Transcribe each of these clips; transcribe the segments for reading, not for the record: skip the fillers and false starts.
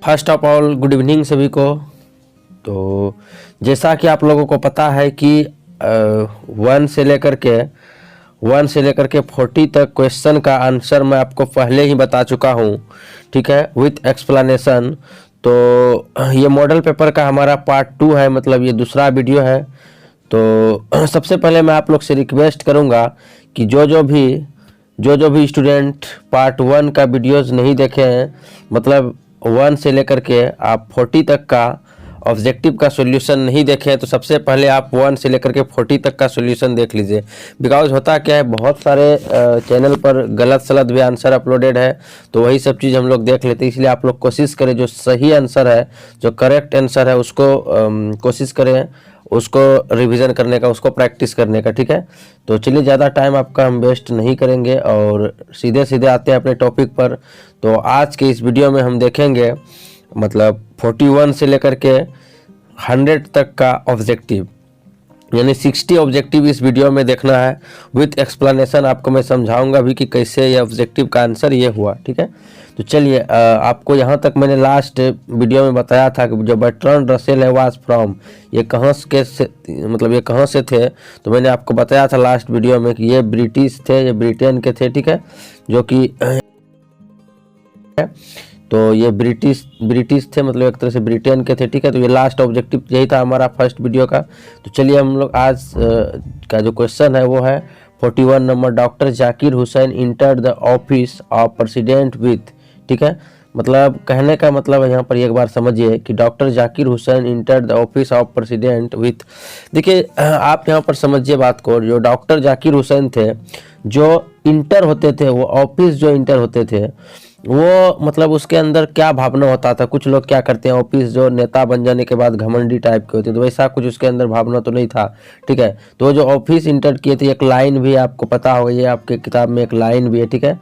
First of all good evening सभी को। तो जैसा कि आप लोगों को पता है कि 1 से लेकर के 40 तक क्वेश्चन का आंसर मैं आपको पहले ही बता चुका हूँ, ठीक है, विथ एक्सप्लेनेशन। तो ये मॉडल पेपर का हमारा पार्ट 2 है, मतलब ये दूसरा वीडियो है। तो सबसे पहले मैं आप लोग से रिक्वेस्ट करूँगा कि जो भी स्टूडेंट पार्ट 1 का वीडियोस नहीं देखे हैं, मतलब 1 से लेकर के आप 40 तक का ऑब्जेक्टिव का सॉल्यूशन नहीं देखे हैं, तो सबसे पहले आप 1 से लेकर के 40 तक का सॉल्यूशन देख लीजिए। बिकॉज होता क्या है, बहुत सारे चैनल पर गलत सलत भी आंसर अपलोडेड है, तो वही सब चीज़ हम लोग देख लेते हैं। इसलिए आप लोग कोशिश करें जो सही आंसर है, जो करेक्ट आंसर है, उसको कोशिश करें उसको रिवीजन करने का, उसको प्रैक्टिस करने का, ठीक है। तो चलिए ज़्यादा टाइम आपका हम वेस्ट नहीं करेंगे और सीधे सीधे आते हैं अपने टॉपिक पर। तो आज के इस वीडियो में हम देखेंगे मतलब 41 से लेकर के 100 तक का ऑब्जेक्टिव, यानी 60 ऑब्जेक्टिव इस वीडियो में देखना है। विथ एक्सप्लेनेशन आपको मैं समझाऊंगा भी कि कैसे ये ऑब्जेक्टिव का आंसर ये हुआ, ठीक है। तो चलिए, आपको यहाँ तक मैंने लास्ट वीडियो में बताया था कि जो बर्ट्रांड रसेल है वाज फ्रॉम, ये कहाँ से मतलब ये कहाँ से थे। तो मैंने आपको बताया था लास्ट वीडियो में कि ये ब्रिटिश थे, ये ब्रिटेन के थे, ठीक है, जो कि तो ये ब्रिटिश थे, मतलब एक तरह से ब्रिटेन के थे, ठीक है। तो ये लास्ट ऑब्जेक्टिव यही था हमारा फर्स्ट वीडियो का। तो चलिए हम लोग आज का जो क्वेश्चन है वो है 41 number. Doctor Zakir Hussain entered the office of president with, ठीक है। मतलब कहने का मतलब है यहाँ पर एक बार समझिए कि doctor Zakir Hussain entered the office of president with, देखिए आप यहाँ पर समझिए बात को। जो डॉक्टर जाकिर हुसैन थे, जो इंटर होते थे, वो ऑफिस जो इंटर होते थे, वो मतलब उसके अंदर क्या भावना होता था। कुछ लोग क्या करते हैं, ऑफिस जो नेता बन जाने के बाद घमंडी टाइप के होते हैं, तो वैसा कुछ उसके अंदर भावना तो नहीं था, ठीक है। तो जो ऑफिस इंटर किए थे, एक लाइन भी आपको पता होगा, ये आपके किताब में एक लाइन भी है, ठीक है।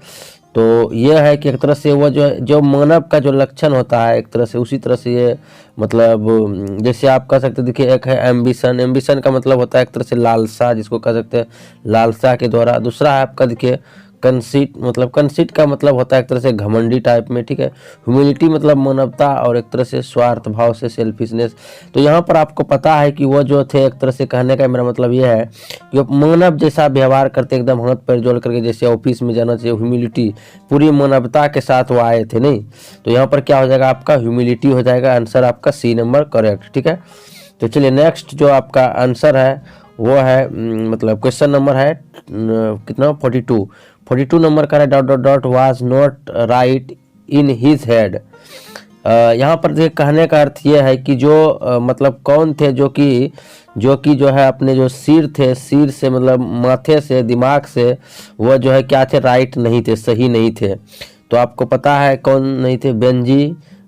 तो ये है कि एक तरह से वो जो मानव का जो लक्षण होता है, एक तरह से उसी तरह से ये मतलब जैसे आप कह सकते हैं, देखिए एक है एम्बिशन का मतलब होता है एक तरह से लालसा, जिसको कह सकते हैं लालसा के द्वारा। दूसरा है आपका देखिए कंसीट, मतलब कंसीट का मतलब होता है एक तरह से घमंडी टाइप में, ठीक है। ह्यूमिलिटी मतलब मानवता, और एक तरह से स्वार्थ भाव से सेल्फिशनेस। तो यहाँ पर आपको पता है कि वो जो थे, एक तरह से कहने का मेरा मतलब ये है कि वो मानव जैसा व्यवहार करते, एकदम हाथ पैर जोड़ करके, जैसे ऑफिस में जाना चाहिए, ह्यूमिलिटी पूरी मानवता के साथ वो आए थे, नहीं। तो यहाँ पर क्या हो जाएगा, आपका ह्यूमिलिटी हो जाएगा। आंसर आपका सी नंबर करेक्ट, ठीक है। तो चलिए नेक्स्ट जो आपका आंसर है वो है मतलब क्वेश्चन नंबर है कितना, 42 नंबर का है। Dot dot dot was not right in his head. यहाँ पर देखिए कहने का अर्थ ये है कि जो मतलब कौन थे जो कि है अपने जो सिर थे, सिर से मतलब माथे से, दिमाग से, वो जो है क्या थे, राइट नहीं थे, सही नहीं थे। तो आपको पता है कौन नहीं थे,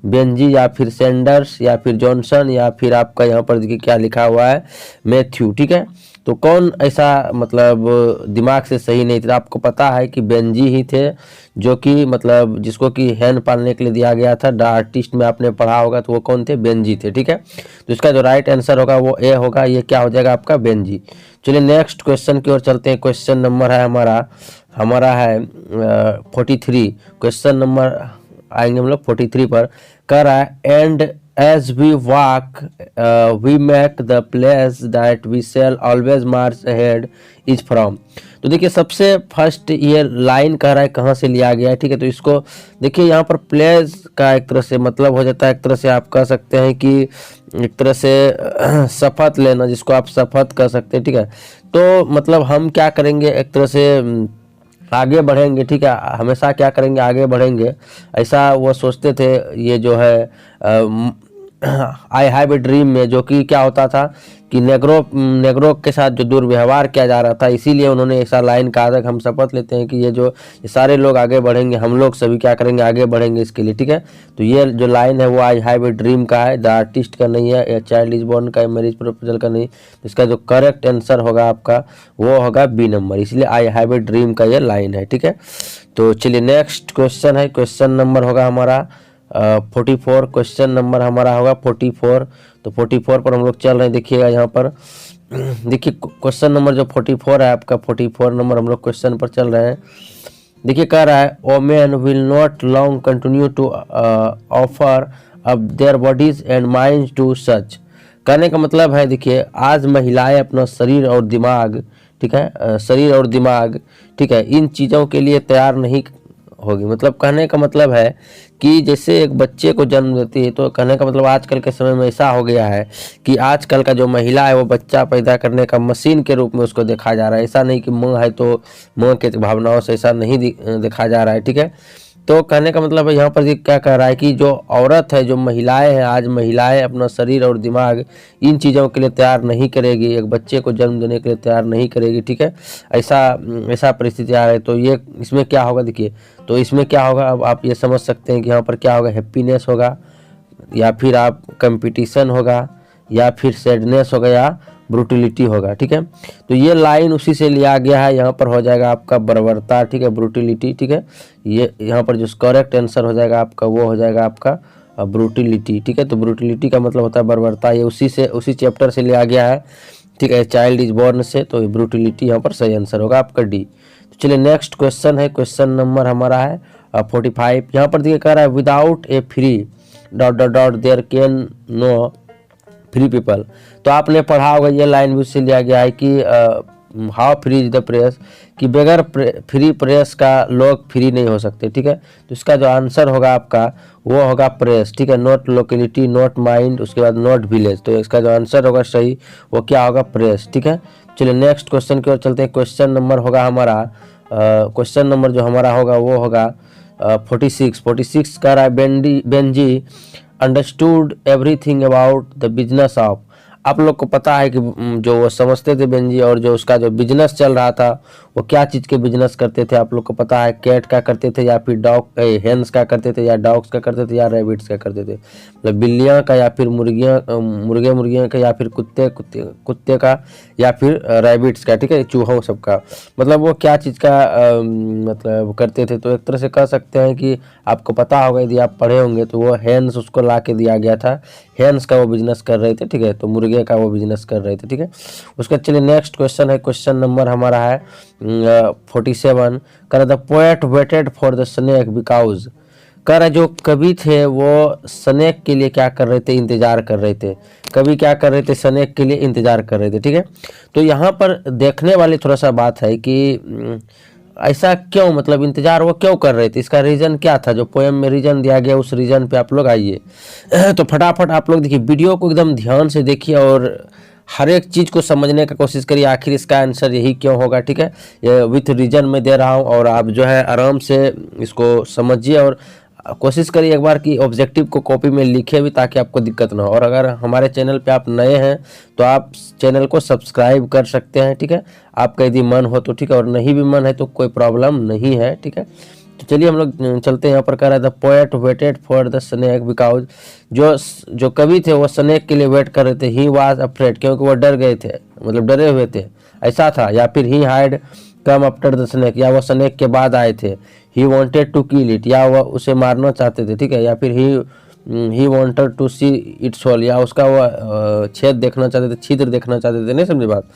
बेंजी या फिर सैंडर्स या फिर जॉनसन, या फिर आपका यहाँ पर देखिए क्या लिखा हुआ है, मैथ्यू, ठीक है। तो कौन ऐसा मतलब दिमाग से सही नहीं था, आपको पता है कि बेंजी ही थे, जो कि मतलब जिसको कि हैंड पालने के लिए दिया गया था। द आर्टिस्ट में आपने पढ़ा होगा, तो वो कौन थे, बेंजी थे, ठीक है। तो इसका जो राइट आंसर होगा वो ए होगा, ये क्या हो जाएगा आपका, बेंजी। चलिए नेक्स्ट क्वेश्चन की ओर चलते हैं। क्वेश्चन नंबर है हमारा है 43। क्वेश्चन नंबर आएंगे हम लोग 43 पर। कह रहा है and as we walk we make the place that we shall always march ahead is from। तो देखिए सबसे फर्स्ट ये लाइन कह रहा है कहाँ से लिया गया है, ठीक है। तो इसको देखिए यहाँ पर प्लेस का एक तरह से मतलब हो जाता है, एक तरह से आप कह सकते हैं कि एक तरह से शपथ लेना, जिसको आप शपथ कह सकते हैं, ठीक है। तो मतलब हम क्या करेंगे, एक तरह से आगे बढ़ेंगे, ठीक है। हमेशा क्या करेंगे, आगे बढ़ेंगे, ऐसा वो सोचते थे। ये जो है आई हैव ए ड्रीम में जो कि क्या होता था कि नेग्रो के साथ जो दुर्व्यवहार किया जा रहा था, इसीलिए उन्होंने ऐसा लाइन कहा था कि हम शपथ लेते हैं कि ये सारे लोग आगे बढ़ेंगे, हम लोग सभी क्या करेंगे, आगे बढ़ेंगे इसके लिए, ठीक है। तो ये जो लाइन है वो आई हैव ए ड्रीम का है, द आर्टिस्ट का नहीं है, या चाइल्ड इज बोर्न का, मैरिज प्रपोजल का नहीं। तो इसका जो करेक्ट आंसर होगा आपका वो होगा बी नंबर, इसलिए आई हैव ए ड्रीम का ये लाइन है, ठीक है। तो चलिए नेक्स्ट क्वेश्चन है, क्वेश्चन नंबर होगा हमारा 44। क्वेश्चन नंबर हमारा होगा 44। तो 44 पर हम लोग चल रहे हैं, देखिएगा यहाँ पर देखिए क्वेश्चन नंबर जो 44 है आपका, 44 नंबर हम लोग क्वेश्चन पर चल रहे हैं। देखिए कह रहा है o man will not long continue to offer of their bodies and minds to such। कहने का मतलब है, देखिए, आज महिलाएं अपना शरीर और दिमाग, ठीक है, शरीर और दिमाग, ठीक है, इन चीज़ों के लिए तैयार नहीं होगी। मतलब कहने का मतलब है कि जैसे एक बच्चे को जन्म देती है, तो कहने का मतलब आजकल के समय में ऐसा हो गया है कि आजकल का जो महिला है वो बच्चा पैदा करने का मशीन के रूप में उसको देखा जा रहा है। ऐसा नहीं कि माँ है तो माँ के भावनाओं से ऐसा नहीं देखा जा रहा है, ठीक है। तो कहने का मतलब है यहाँ पर क्या कह रहा है कि जो औरत है, जो महिलाएं हैं, आज महिलाएं अपना शरीर और दिमाग इन चीज़ों के लिए तैयार नहीं करेगी, एक बच्चे को जन्म देने के लिए तैयार नहीं करेगी, ठीक है। ऐसा परिस्थिति आ रही है। तो ये इसमें क्या होगा, देखिए, तो इसमें क्या होगा, अब आप ये समझ सकते हैं कि यहाँ पर क्या होगा, हैप्पीनेस होगा, या फिर आप कंपटीशन होगा, या फिर सैडनेस होगा, या ब्रूटिलिटी होगा, ठीक है। तो ये लाइन उसी से लिया गया है। यहाँ पर हो जाएगा आपका बर्बरता, ठीक है, ब्रूटिलिटी, ठीक है। ये यहाँ पर जो करेक्ट आंसर हो जाएगा आपका वो हो जाएगा आपका ब्रूटिलिटी, ठीक है। तो ब्रूटिलिटी का मतलब होता है बर्बरता। ये उसी चैप्टर से लिया गया है, ठीक है, चाइल्ड इज बॉर्न से। तो ब्रूटिलिटी यहाँ पर सही आंसर होगा आपका डी। तो चलिए नेक्स्ट क्वेश्चन है, क्वेश्चन नंबर हमारा है 45। यहाँ पर देखिए कह रहा है without a free ... there can no free people. तो आपने पढ़ा होगा, ये लाइन भी उससे लिया गया है कि how free is the press, कि बगैर फ्री प्रेस का लोग फ्री नहीं हो सकते, ठीक है। तो इसका जो आंसर होगा आपका वो होगा प्रेस, ठीक है, नॉट लोकेलिटी, नॉट माइंड, उसके बाद नॉट विलेज। तो इसका जो आंसर होगा सही वो क्या होगा, प्रेस, ठीक है। चलिए नेक्स्ट क्वेश्चन की ओर चलते हैं। क्वेश्चन नंबर होगा हमारा क्वेश्चन नंबर जो हमारा होगा वो होगा 46 कह रहा है Benji understood everything about the business of. आप लोग को पता है कि जो वो समझते थे बेंजी, और जो उसका जो बिजनेस चल रहा था वो क्या चीज़ के बिजनेस करते थे, आप लोग को पता है, कैट का करते थे, या फिर डॉग हेन्स का करते थे, या डॉग्स का करते थे, या रैबिट्स का करते थे। मतलब बिल्लियाँ का, या फिर मुर्गियाँ का, या फिर कुत्ते का, या फिर रैबिट्स का, ठीक है, चूहों सबका। मतलब वो क्या चीज़ का मतलब करते थे। तो एक तरह से कह सकते हैं कि आपको पता होगा, यदि आप पढ़े होंगे, तो वो हेन्स उसको ला के दिया गया था, हेन्स का वो बिजनेस कर रहे थे, ठीक है। तो मुर्गे का वो बिजनेस कर रहे थे, ठीक है। उसका चलिए नेक्स्ट क्वेश्चन है, क्वेश्चन नंबर हमारा है 47। कह the poet waited for the snake because. कह रहे जो कवि थे वो स्नेक के लिए क्या कर रहे थे, इंतजार कर रहे थे। कवि क्या कर रहे थे, स्नेक के लिए इंतजार कर रहे थे, ठीक है। तो यहाँ पर देखने वाली थोड़ा सा बात है कि ऐसा क्यों, मतलब इंतजार वो क्यों कर रहे थे, इसका रीज़न क्या था। जो पोएम में रीज़न दिया गया उस रीज़न पे आप लोग आइए। तो फटाफट आप लोग देखिए, वीडियो को एकदम ध्यान से देखिए और हर एक चीज़ को समझने का कोशिश करिए, आखिर इसका आंसर यही क्यों होगा, ठीक है। ये विथ रीज़न में दे रहा हूँ, और आप जो है आराम से इसको समझिए और कोशिश करिए एक बार कि ऑब्जेक्टिव को कॉपी में लिखे भी, ताकि आपको दिक्कत ना हो। और अगर हमारे चैनल पे आप नए हैं तो आप चैनल को सब्सक्राइब कर सकते हैं, ठीक है, आपका यदि मन हो तो, ठीक है, और नहीं भी मन है तो कोई प्रॉब्लम नहीं है, ठीक है। तो चलिए हम लोग चलते हैं। यहाँ पर कह रहा है the poet waited for the snake because, जो कवि थे वो स्नेक के लिए वेट कर रहे थे। ही वाज अफ्रेड, क्योंकि वो डर गए थे, मतलब डरे हुए थे, ऐसा था। या फिर he had come after the snake, या वो स्नेक के बाद आए थे। He wanted to kill it, या वह उसे मारना चाहते थे, ठीक है। या फिर he wanted to see its whole, या उसका वो छेद देखना चाहते थे, छिद्र देखना चाहते थे, नहीं समझे बात।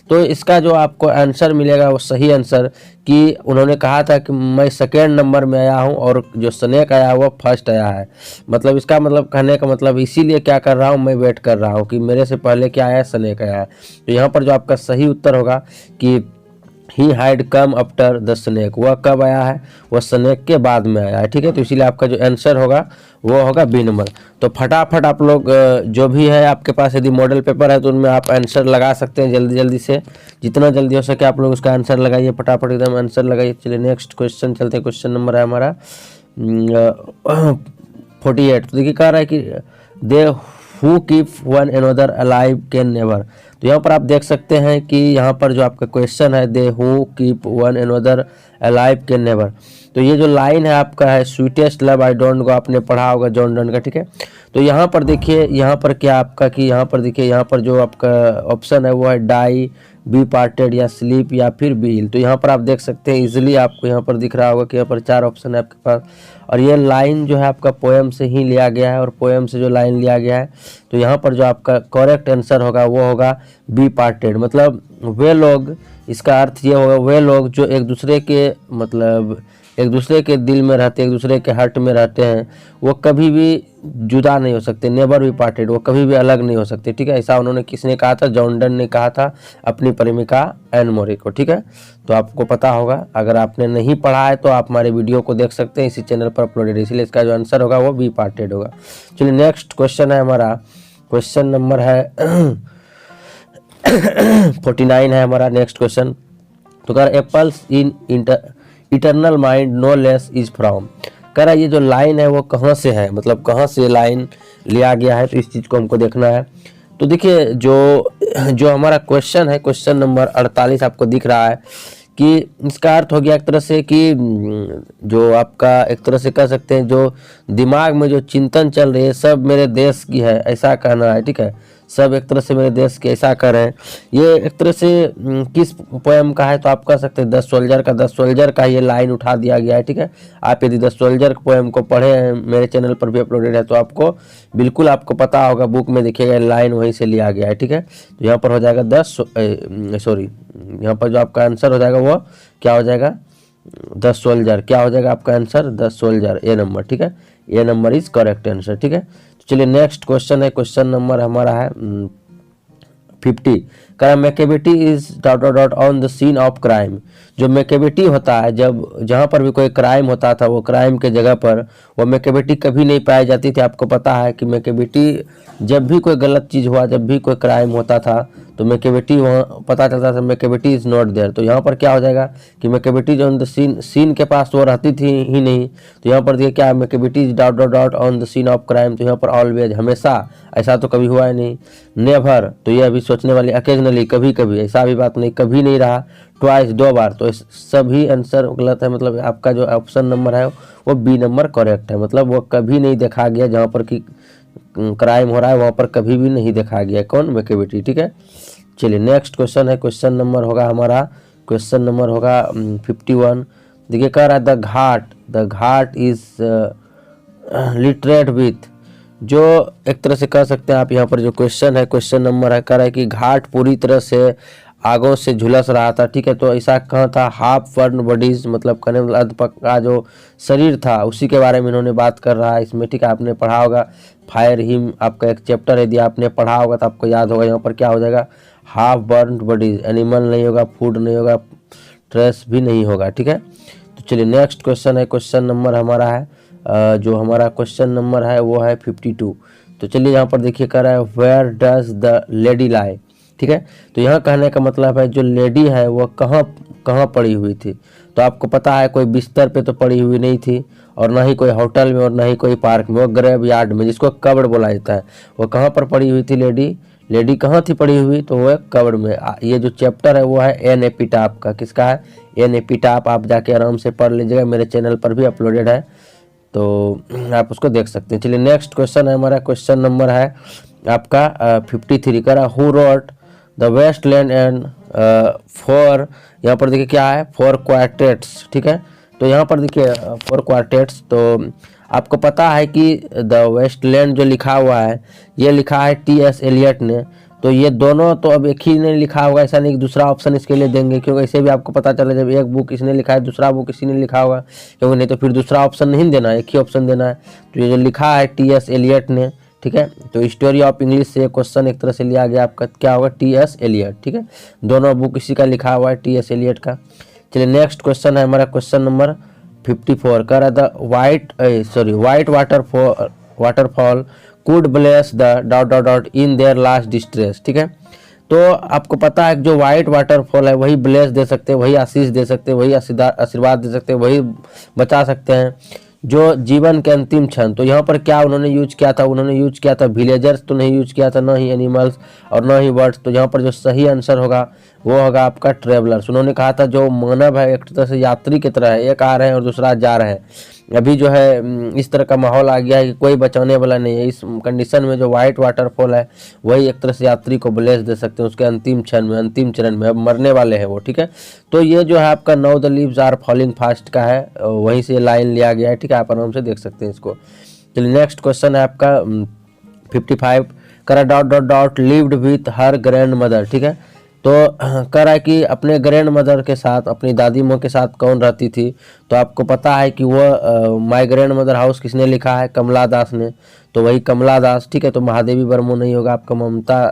तो इसका जो आपको आंसर मिलेगा वो सही आंसर, कि उन्होंने कहा था कि मैं सेकेंड नंबर में आया हूँ और जो स्नेक आया वो फर्स्ट आया है। मतलब इसका मतलब कहने का मतलब इसीलिए क्या कर रहा हूँ, मैं वेट कर रहा हूँ कि मेरे से पहले क्या आया, स्नेक आया है। तो यहाँ पर जो आपका सही उत्तर होगा कि he had come after the snake, वह कब आया है, वह स्नेक के बाद में आया है, ठीक है। तो इसीलिए आपका जो आंसर होगा वो होगा बी नंबर। तो फटाफट आप लोग जो भी है आपके पास, यदि मॉडल पेपर है तो उनमें आप आंसर लगा सकते हैं जल्दी जल्दी से, जितना जल्दी हो सके आप लोग उसका आंसर लगाइए, फटाफट एकदम आंसर लगाइए। चलिए नेक्स्ट क्वेश्चन चलते हैं। क्वेश्चन नंबर है हमारा 48। तो देखिए कह रहा है कि they who keep one another alive can never. तो यहाँ पर आप देख सकते हैं कि यहाँ पर जो आपका क्वेश्चन है, they who keep one another alive can never. तो ये जो लाइन है आपका है sweetest love I don't go, आपने पढ़ा होगा जॉन डन का, ठीक है। तो यहाँ पर देखिए, यहाँ पर क्या आपका कि यहाँ पर देखिए, यहाँ पर जो आपका ऑप्शन है वो है डाई, बी पार्टेड, या स्लीप, या फिर बील। तो यहाँ पर आप देख सकते हैं इजीली, आपको यहाँ पर दिख रहा होगा कि यहाँ पर 4 ऑप्शन है आपके पास, और ये लाइन जो है आपका पोएम से ही लिया गया है, और पोएम से जो लाइन लिया गया है। तो यहाँ पर जो आपका करेक्ट आंसर होगा वो होगा बी पार्टेड। मतलब वे लोग, इसका अर्थ ये होगा वे लोग जो एक दूसरे के मतलब एक दूसरे के दिल में रहते, एक दूसरे के हार्ट में रहते हैं, वो कभी भी जुदा नहीं हो सकते, नेवर बी पार्टेड, वो कभी भी अलग नहीं हो सकते, ठीक है। ऐसा उन्होंने किसने कहा था, जॉन डन ने कहा था अपनी प्रेमिका एन मोरे को, ठीक है। तो आपको पता होगा, अगर आपने नहीं पढ़ा है तो आप हमारे वीडियो को देख सकते हैं, इसी चैनल पर अपलोडेड, इसलिए इसका जो आंसर होगा वो बी पार्टेड होगा। चलिए नेक्स्ट क्वेश्चन है हमारा, क्वेश्चन नंबर है 49 है हमारा नेक्स्ट क्वेश्चन। तो कह रहा apples in eternal mind no less is from, कह रहा ये जो लाइन है वो कहाँ से है, मतलब कहाँ से लाइन लिया गया है, तो इस चीज़ को हमको देखना है। तो देखिए जो हमारा क्वेश्चन है, क्वेश्चन नंबर 48 आपको दिख रहा है कि इसका अर्थ हो गया एक तरह से कि जो आपका एक तरह से कह सकते हैं जो दिमाग में जो चिंतन चल रही है सब मेरे देश की है, ऐसा कहना है, ठीक है। सब एक तरह से मेरे देश के ऐसा कर रहे हैं। ये एक तरह से किस पोएम का है, तो आप कह सकते हैं द सोल्जर का ये लाइन उठा दिया गया है, ठीक है। आप यदि द सोल्जर पोएम को पढ़े हैं, मेरे चैनल पर भी अपलोडेड है, तो आपको बिल्कुल आपको पता होगा, बुक में देखिएगा लाइन वहीं से लिया गया है, ठीक है। तो यहाँ पर हो जाएगा यहाँ पर जो आपका आंसर हो जाएगा वो क्या हो जाएगा, द सोल्जर। क्या हो जाएगा आपका answer, the soldier, A number, ठीक है। A number is correct answer, ठीक है। तो चलिए नेक्स्ट क्वेश्चन है, क्वेश्चन नंबर हमारा है 50। कह Macavity is dot dot dot on the scene of crime. जो मैकेबेटी होता है, जब जहाँ पर भी कोई क्राइम होता था, वो क्राइम के जगह पर वो मैकेबेटी कभी नहीं पाई जाती थी। आपको पता है कि मैकेबेटी जब भी कोई गलत चीज़ हुआ, जब भी कोई क्राइम होता था, तो मैकेबेटी वहाँ पता चलता था मैकेबेटी इज़ नॉट देयर। तो यहाँ पर क्या हो जाएगा कि मैकेबेटी जो ऑन द सीन के पास वो रहती थी ही नहीं। तो यहाँ पर देखिए क्या, Macavity is dot dot dot on the scene of crime. तो यहाँ पर ऑलवेज, हमेशा, ऐसा तो कभी हुआ ही नहीं। नेवर, तो ये अभी सोचने वाली, अकेजनली, कभी कभी, ऐसा भी बात नहीं, कभी नहीं रहा। ट्वाइस, 2 बार। तो सभी आंसर गलत है, मतलब आपका जो ऑप्शन नंबर है वो बी नंबर करेक्ट है। मतलब वो कभी नहीं देखा गया, जहाँ पर कि क्राइम हो रहा है वहाँ पर कभी भी नहीं देखा गया, कौन, मैकेबेटी, ठीक है। चलिए नेक्स्ट क्वेश्चन है, क्वेश्चन नंबर होगा हमारा, क्वेश्चन नंबर होगा 51। देखिए कह रहा है the Ghat is literate with, जो एक तरह से कह सकते हैं आप, यहाँ पर जो क्वेश्चन है, क्वेश्चन नंबर है, कह रहा है कि घाट पूरी तरह से आगों से झुलस रहा था, ठीक है। तो ऐसा कहाँ था, हाफ बर्न बॉडीज, मतलब कहने मतलब अधपका जो शरीर था उसी के बारे में इन्होंने बात कर रहा है इसमें, ठीक है। आपने पढ़ा होगा फायर हिम, आपका एक चैप्टर यदि आपने पढ़ा होगा तो आपको याद होगा। यहाँ पर क्या हो जाएगा, हाफ बर्न बॉडीज, एनिमल नहीं होगा, फूड नहीं होगा, ट्रेस भी नहीं होगा, ठीक है। तो चलिए नेक्स्ट क्वेश्चन है, क्वेश्चन नंबर हमारा है जो हमारा क्वेश्चन नंबर है वो है 52। तो चलिए यहाँ पर देखिए कह रहा है वेयर डज द लेडी लाई, ठीक है। तो यहाँ कहने का मतलब है जो लेडी है वो कहाँ पड़ी हुई थी। तो आपको पता है कोई बिस्तर पे तो पड़ी हुई नहीं थी, और ना ही कोई होटल में, और ना ही कोई पार्क में, वो ग्रेव यार्ड में, जिसको कब्र बोला जाता है, वो कहाँ पर पड़ी हुई थी लेडी कहाँ थी पड़ी हुई, तो वो कब्र में। ये जो चैप्टर है वो है एन एपिटाफ का, किसका है, एन एपिटाफ। आप जाके आराम से पढ़ लीजिएगा, मेरे चैनल पर भी अपलोडेड है, तो आप उसको देख सकते हैं। चलिए नेक्स्ट क्वेश्चन है हमारा, क्वेश्चन नंबर है आपका 53। करा who wrote the waste land and for, यहाँ पर देखिए क्या है, 4 क्वार्टेट्स, ठीक है। तो यहाँ पर देखिए 4 क्वार्टेट्स, तो आपको पता है कि द वेस्टलैंड जो लिखा हुआ है ये लिखा है टी.एस. एलियट ने। तो ये दोनों तो अब एक ही ने लिखा होगा, ऐसा नहीं कि दूसरा ऑप्शन इसके लिए देंगे, क्योंकि ऐसे भी आपको पता चला जब एक बुक इसने लिखा है दूसरा बुक इसी ने लिखा होगा, क्योंकि नहीं तो फिर दूसरा ऑप्शन नहीं देना, एक ही ऑप्शन देना है। तो ये जो लिखा है टी.एस. एलियट ने, ठीक है। तो स्टोरी ऑफ इंग्लिश से क्वेश्चन एक तरह से लिया गया, आपका क्या होगा, टी.एस. एलियट, ठीक है। दोनों बुक इसी का लिखा हुआ है, टी.एस. एलियट का। चलिए नेक्स्ट क्वेश्चन है हमारा, क्वेश्चन नंबर 54। कह रहा था white waterfall could bless the dot dot dot in their last distress, ठीक है। तो आपको पता है जो वाइट वाटरफॉल है वही ब्लेस दे सकते हैं, वही आशीष दे सकते हैं, वही आशीर्वाद दे सकते हैं, वही बचा सकते हैं जो जीवन के अंतिम क्षण। तो यहाँ पर क्या उन्होंने यूज किया था, उन्होंने यूज किया था विलेजर्स, तो नहीं यूज किया था, ना ही एनिमल्स और ना ही बर्ड्स। तो यहाँ पर जो सही आंसर होगा वो होगा आपका ट्रेवलर्स। उन्होंने कहा था जो मानव है एक तरह से यात्री की तरह है, एक आ रहे हैं और दूसरा जा रहे हैं। अभी जो है इस तरह का माहौल आ गया है कि कोई बचाने वाला नहीं है। इस कंडीशन में जो वाइट वाटरफॉल है वही एक तरह से यात्री को ब्लेस दे सकते हैं उसके अंतिम क्षण में, अंतिम चरण में, अब मरने वाले हैं वो, ठीक है। तो ये जो है आपका now the leaves are falling fast का है, वहीं से लाइन लिया गया है, ठीक है। आप आराम से देख सकते हैं इसको। चलिए नेक्स्ट क्वेश्चन है आपका 55। करा dot dot dot lived with her grand mother, ठीक है। तो कह रहा है कि अपने ग्रैंड मदर के साथ, अपनी दादी माँ के साथ कौन रहती थी। तो आपको पता है कि वो माय ग्रैंड मदर हाउस किसने लिखा है, कमला दास ने। तो वही कमला दास, ठीक है। तो महादेवी वर्मा नहीं होगा आपका, ममता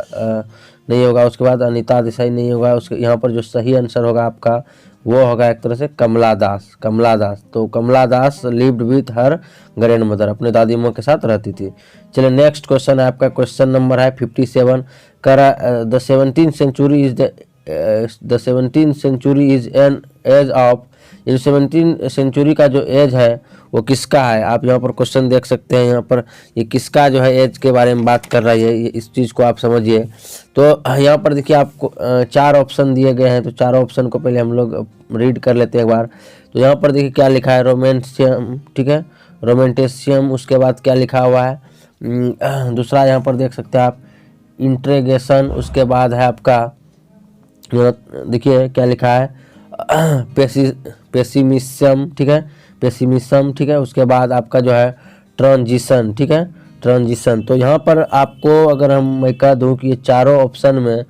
नहीं होगा, उसके बाद अनीता देसाई नहीं होगा। उसके यहाँ पर जो सही आंसर होगा आपका वो होगा एक तरह से कमला दास, कमला दास। तो Kamala Das lived with her grandmother, अपने दादी माँ के साथ रहती थी। चलिए नेक्स्ट क्वेश्चन है आपका, क्वेश्चन नंबर है 57। करा the 17th century is the 17th century is an age of, ये 17th सेंचुरी का जो एज है वो किसका है। आप यहाँ पर क्वेश्चन देख सकते हैं, यहाँ पर ये किसका जो है एज के बारे में बात कर रही है, ये इस चीज़ को आप समझिए। तो यहाँ पर देखिए आपको 4 ऑप्शन दिए गए हैं। तो 4 ऑप्शन को पहले हम लोग रीड कर लेते हैं एक बार। तो यहाँ पर देखिए क्या लिखा है, रोमेंशियम, ठीक है, रोमेंटेशियम। उसके बाद क्या लिखा हुआ है, दूसरा यहाँ पर देख सकते हैं आप, इंट्रेगेशन। उसके बाद है आपका, देखिए क्या लिखा है, पेसिमिज्म, ठीक है, पेसिमिज्म, ठीक है। उसके बाद आपका जो है ट्रांजिशन, ठीक है, ट्रांजिशन। तो यहाँ पर आपको अगर मैं कह दूँ कि ये चारों ऑप्शन में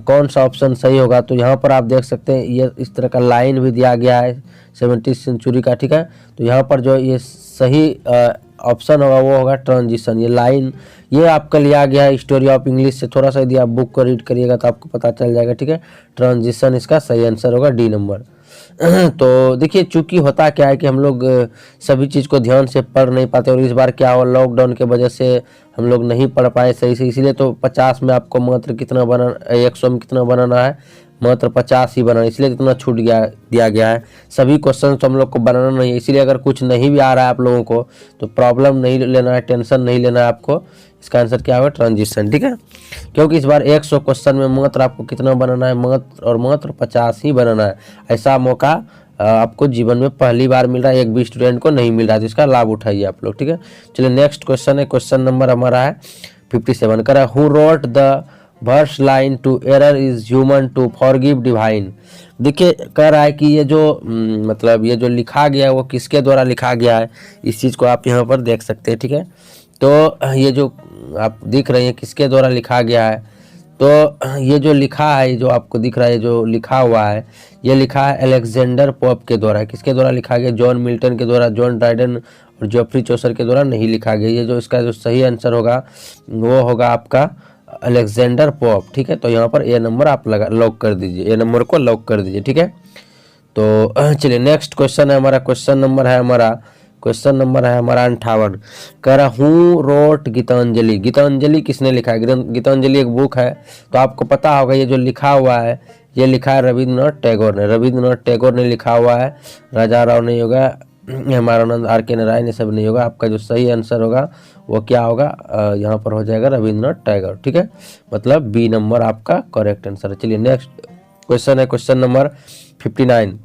कौन सा ऑप्शन सही होगा, तो यहाँ पर आप देख सकते हैं ये इस तरह का लाइन भी दिया गया है 17th सेंचुरी का, ठीक है। तो यहाँ पर जो ये सही ऑप्शन होगा वो होगा ट्रांजिशन। ये लाइन ये आपका लिया गया है हिस्टोरी ऑफ इंग्लिश से, थोड़ा सा यदि आप बुक को रीड करिएगा तो आपको पता चल जाएगा, ठीक है। ट्रांजिशन इसका सही आंसर होगा, डी नंबर। तो देखिए चूंकि होता क्या है कि हम लोग सभी चीज़ को ध्यान से पढ़ नहीं पाते, और इस बार क्या हुआ, लॉकडाउन के वजह से हम लोग नहीं पढ़ पाए सही से, इसीलिए तो 50 में आपको मात्र कितना बना, 100 में कितना बनाना है, मात्र 50 ही बनाना, इसलिए इतना छूट दिया गया है। सभी क्वेश्चन तो हम लोग को बनाना नहीं है, इसीलिए अगर कुछ नहीं भी आ रहा है आप लोगों को तो प्रॉब्लम नहीं लेना है, टेंशन नहीं लेना है आपको। इसका आंसर क्या होगा, ट्रांजिशन, ठीक है। क्योंकि इस बार 100 क्वेश्चन में मात्र आपको कितना बनाना है, मात्र और मात्र 50 ही बनाना है। ऐसा मौका आपको जीवन में पहली बार मिल रहा है, एक भी स्टूडेंट को नहीं मिल रहा है, तो इसका लाभ उठाइए आप लोग, ठीक है। चलिए नेक्स्ट क्वेश्चन है, क्वेश्चन नंबर हमारा है 57 का, who wrote the verse line to error is human to forgive divine. देखिए कह रहा है कि ये जो मतलब ये जो लिखा गया है वो किसके द्वारा लिखा गया है, इस चीज़ को आप यहाँ पर देख सकते हैं, ठीक है। तो ये जो आप दिख रहे हैं किसके द्वारा लिखा गया है, तो ये जो लिखा है, जो आपको दिख रहा है, जो लिखा हुआ है, ये लिखा है अलेक्जेंडर पोप के द्वारा। किसके द्वारा लिखा गया, जॉन मिल्टन के द्वारा, जॉन ड्राइडन और जेफरी चौसर के द्वारा नहीं लिखा गया। ये जो इसका जो सही आंसर होगा वो होगा आपका अलेक्जेंडर पोप, ठीक है। तो यहाँ पर ए नंबर आप लॉक कर दीजिए, ए नंबर को लॉक कर दीजिए, ठीक है। तो चलिए नेक्स्ट क्वेश्चन है हमारा, क्वेश्चन नंबर है हमारा 58। कह रहा हूँ रोट गीतांजलि। गीतांजलि किसने लिखा है, गीतांजलि एक बुक है, तो आपको पता होगा ये जो लिखा हुआ है ये लिखा है रविंद्रनाथ टैगोर ने, रविंद्रनाथ टैगोर ने लिखा हुआ है। राजा राव नहीं होगा, हेमानंद, आर के नारायण, ये सब नहीं होगा। आपका जो सही आंसर होगा वो क्या होगा, यहाँ पर हो जाएगा रविंद्रनाथ टैगोर, ठीक है। मतलब बी नंबर आपका करेक्ट आंसर है। चलिए नेक्स्ट क्वेश्चन है, question number 59।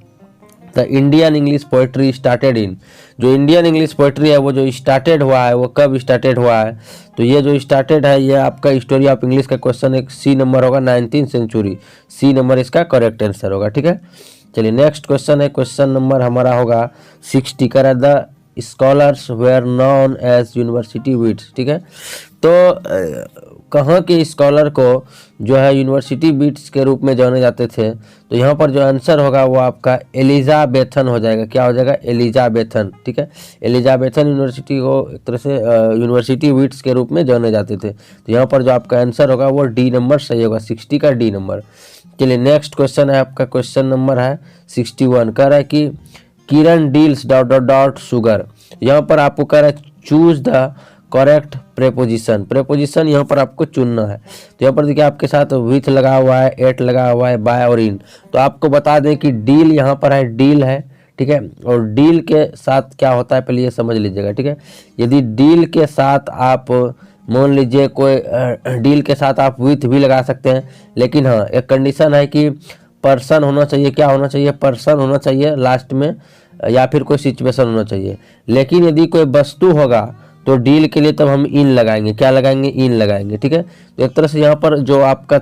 The Indian English poetry started in, जो इंडियन इंग्लिश पोइट्री है वो जो स्टार्टेड हुआ है वो कब स्टार्टेड हुआ है, तो ये जो स्टार्टेड है ये आपका हिस्टोरी ऑफ इंग्लिश का क्वेश्चन एक सी नंबर होगा, 19th सेंचुरी, सी नंबर इसका करेक्ट आंसर होगा, ठीक है। चलिए नेक्स्ट क्वेश्चन है, क्वेश्चन नंबर हमारा होगा 60 का, the scholars were known as university wits, ठीक है। तो कहाँ के स्कॉलर को जो है यूनिवर्सिटी बीट्स के रूप में जाने जाते थे, तो यहाँ पर जो आंसर होगा वो आपका एलिजाबेथन हो जाएगा। क्या हो जाएगा, एलिजाबेथन, ठीक है। एलिजाबेथन यूनिवर्सिटी को एक तरह से यूनिवर्सिटी बीट्स के रूप में जाने जाते थे। तो यहाँ पर जो आपका आंसर होगा वो डी नंबर सही होगा, 60 का डी नंबर। चलिए नेक्स्ट क्वेश्चन है आपका, क्वेश्चन नंबर है 61। कह रहा है कि Kiran deals dot dot dot sugar. यहाँ पर आपको कह रहा है choose the correct preposition, preposition यहाँ पर आपको चुनना है। तो यहाँ पर देखिए आपके साथ विथ लगा हुआ है, एट लगा हुआ है, बाय और इन। तो आपको बता दें कि डील यहाँ पर है, डील है, ठीक है। और डील के साथ क्या होता है पहले ये समझ लीजिएगा, ठीक है। यदि डील के साथ आप मान लीजिए कोई डील के साथ आप विथ भी लगा सकते हैं, लेकिन हाँ एक कंडीशन है कि पर्सन होना चाहिए। क्या होना चाहिए, पर्सन होना चाहिए लास्ट में, या फिर कोई सिचुएशन होना चाहिए। लेकिन यदि कोई वस्तु होगा तो डील के लिए तब हम इन लगाएंगे, क्या लगाएंगे, इन लगाएंगे, ठीक है। तो एक तरह से यहाँ पर जो आपका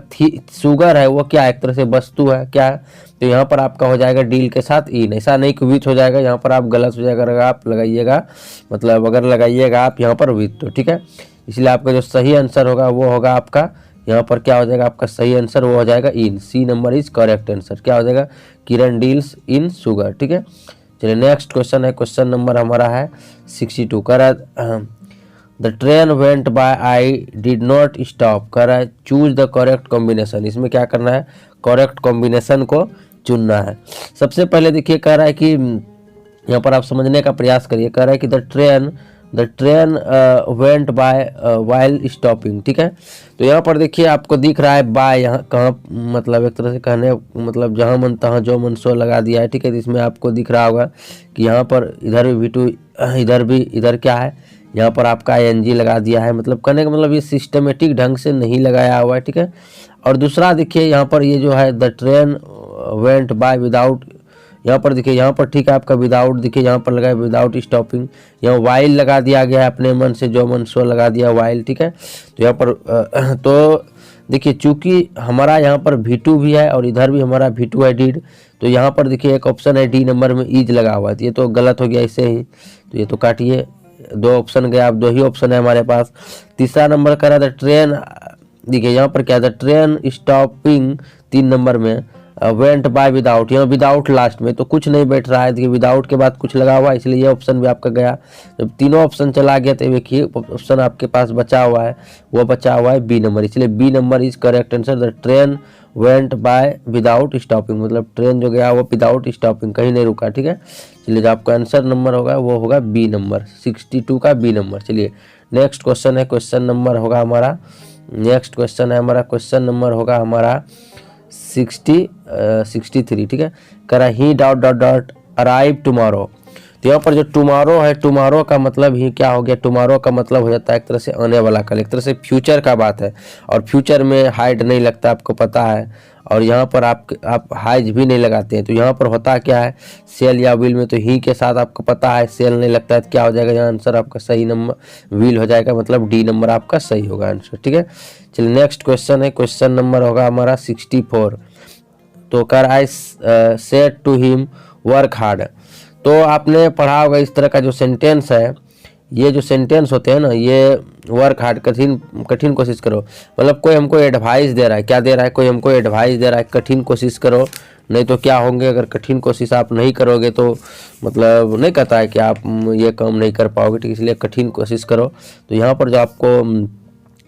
शुगर है वो क्या है, एक तरह से वस्तु है, क्या है। तो यहाँ पर आपका हो जाएगा डील के साथ इन, ऐसा नहीं कि विथ हो जाएगा, यहाँ पर आप गलत हो जाएगा अगर आप लगाइएगा, मतलब अगर लगाइएगा आप यहाँ पर विथ, तो ठीक है। इसलिए आपका जो सही आंसर होगा वो होगा आपका यहाँ पर क्या हो जाएगा आपका सही आंसर, वो हो जाएगा in. C number is correct answer. क्या हो जाएगा, किरण डील्स इन शुगर। ठीक है, चलिए नेक्स्ट क्वेश्चन है, क्वेश्चन नंबर हमारा है 62। कह रहा है the train went by I did not stop. कह रहा है चूज द करेक्ट कॉम्बिनेशन। इसमें क्या करना है, करेक्ट कॉम्बिनेशन को चुनना है। सबसे पहले देखिए कह रहा है कि यहाँ पर आप समझने का प्रयास करिए। कह रहा है कि the train went by while stopping. ठीक है, तो यहाँ पर देखिए आपको दिख रहा है बाय, यहाँ कहाँ मतलब एक तरह से कहने मतलब जहाँ मन तहाँ जो मन सो लगा दिया है। ठीक है, तो इसमें आपको दिख रहा होगा कि यहाँ पर इधर भी V2, इधर क्या है, यहाँ पर आपका ING लगा दिया है। मतलब कहने का मतलब ये सिस्टमेटिक ढंग से नहीं लगाया हुआ है। ठीक है, और दूसरा देखिए यहाँ पर ये जो है the train went by without, यहाँ पर देखिए यहाँ पर ठीक है आपका विदाउट, देखिए यहाँ पर लगा है विदाउट स्टॉपिंग। यहाँ वाइल लगा दिया गया है, अपने मन से जो मन सो लगा दिया वाइल। ठीक है, तो यहाँ पर तो देखिए चूंकि हमारा यहाँ पर V2 भी है और इधर भी हमारा V2 है डिड, तो यहाँ पर देखिए एक ऑप्शन है D नंबर में इज लगा हुआ है। ये तो गलत हो गया इससे ही, तो ये तो काटिए, 2 ऑप्शन गया, अब 2 ही ऑप्शन है हमारे पास। तीसरा नंबर कह रहा था ट्रेन, देखिए यहाँ पर क्या था, ट्रेन स्टॉपिंग 3 नंबर में वेंट बाय विदाउट, यहाँ विदाउट लास्ट में तो कुछ नहीं बैठ रहा है। देखिए विदाउट के बाद कुछ लगा हुआ है, इसलिए ये ऑप्शन भी आपका गया। जब तीनों ऑप्शन चला गया तो देखिए ऑप्शन आपके पास बचा हुआ है, वो बचा हुआ है B नंबर, इसलिए B number is correct answer. The train went by without stopping, मतलब ट्रेन जो गया वो विदाउट स्टॉपिंग, कहीं नहीं रुका। ठीक है, चलिए जो आपका आंसर नंबर होगा वो होगा B नंबर, 62 का B नंबर। चलिए नेक्स्ट क्वेश्चन है, क्वेश्चन नंबर होगा हमारा, नेक्स्ट क्वेश्चन है हमारा, क्वेश्चन नंबर होगा हमारा 63। ठीक है, कह रहा he dot dot dot arrive tomorrow. तो यहाँ पर जो टुमारो है, टुमारो का मतलब ही क्या हो गया, टुमारो का मतलब हो जाता है एक तरह से आने वाला कल, एक तरह से फ्यूचर का बात है, और फ्यूचर में हाइड नहीं लगता, आपको पता है। और यहाँ पर आप हाइज भी नहीं लगाते हैं, तो यहाँ पर होता क्या है, सेल या विल में तो ही के साथ आपको पता है सेल नहीं लगता है, तो क्या हो जाएगा यहाँ आंसर आपका सही नंबर विल हो जाएगा, मतलब D नंबर आपका सही होगा आंसर। ठीक है, चलिए नेक्स्ट क्वेश्चन है, क्वेश्चन नंबर होगा हमारा 64। तो कर I said to him work hard. तो आपने पढ़ा होगा इस तरह का जो सेंटेंस है, ये जो सेंटेंस होते हैं ना, ये वर्क हार्ड, कठिन कोशिश करो, मतलब कोई हमको एडवाइस दे रहा है, क्या दे रहा है, कोई हमको एडवाइस दे रहा है कठिन कोशिश करो, नहीं तो क्या होंगे, अगर कठिन कोशिश आप नहीं करोगे तो मतलब नहीं कहता है कि आप ये काम नहीं कर पाओगे। ठीक, इसलिए कठिन कोशिश करो। तो यहाँ पर जो आपको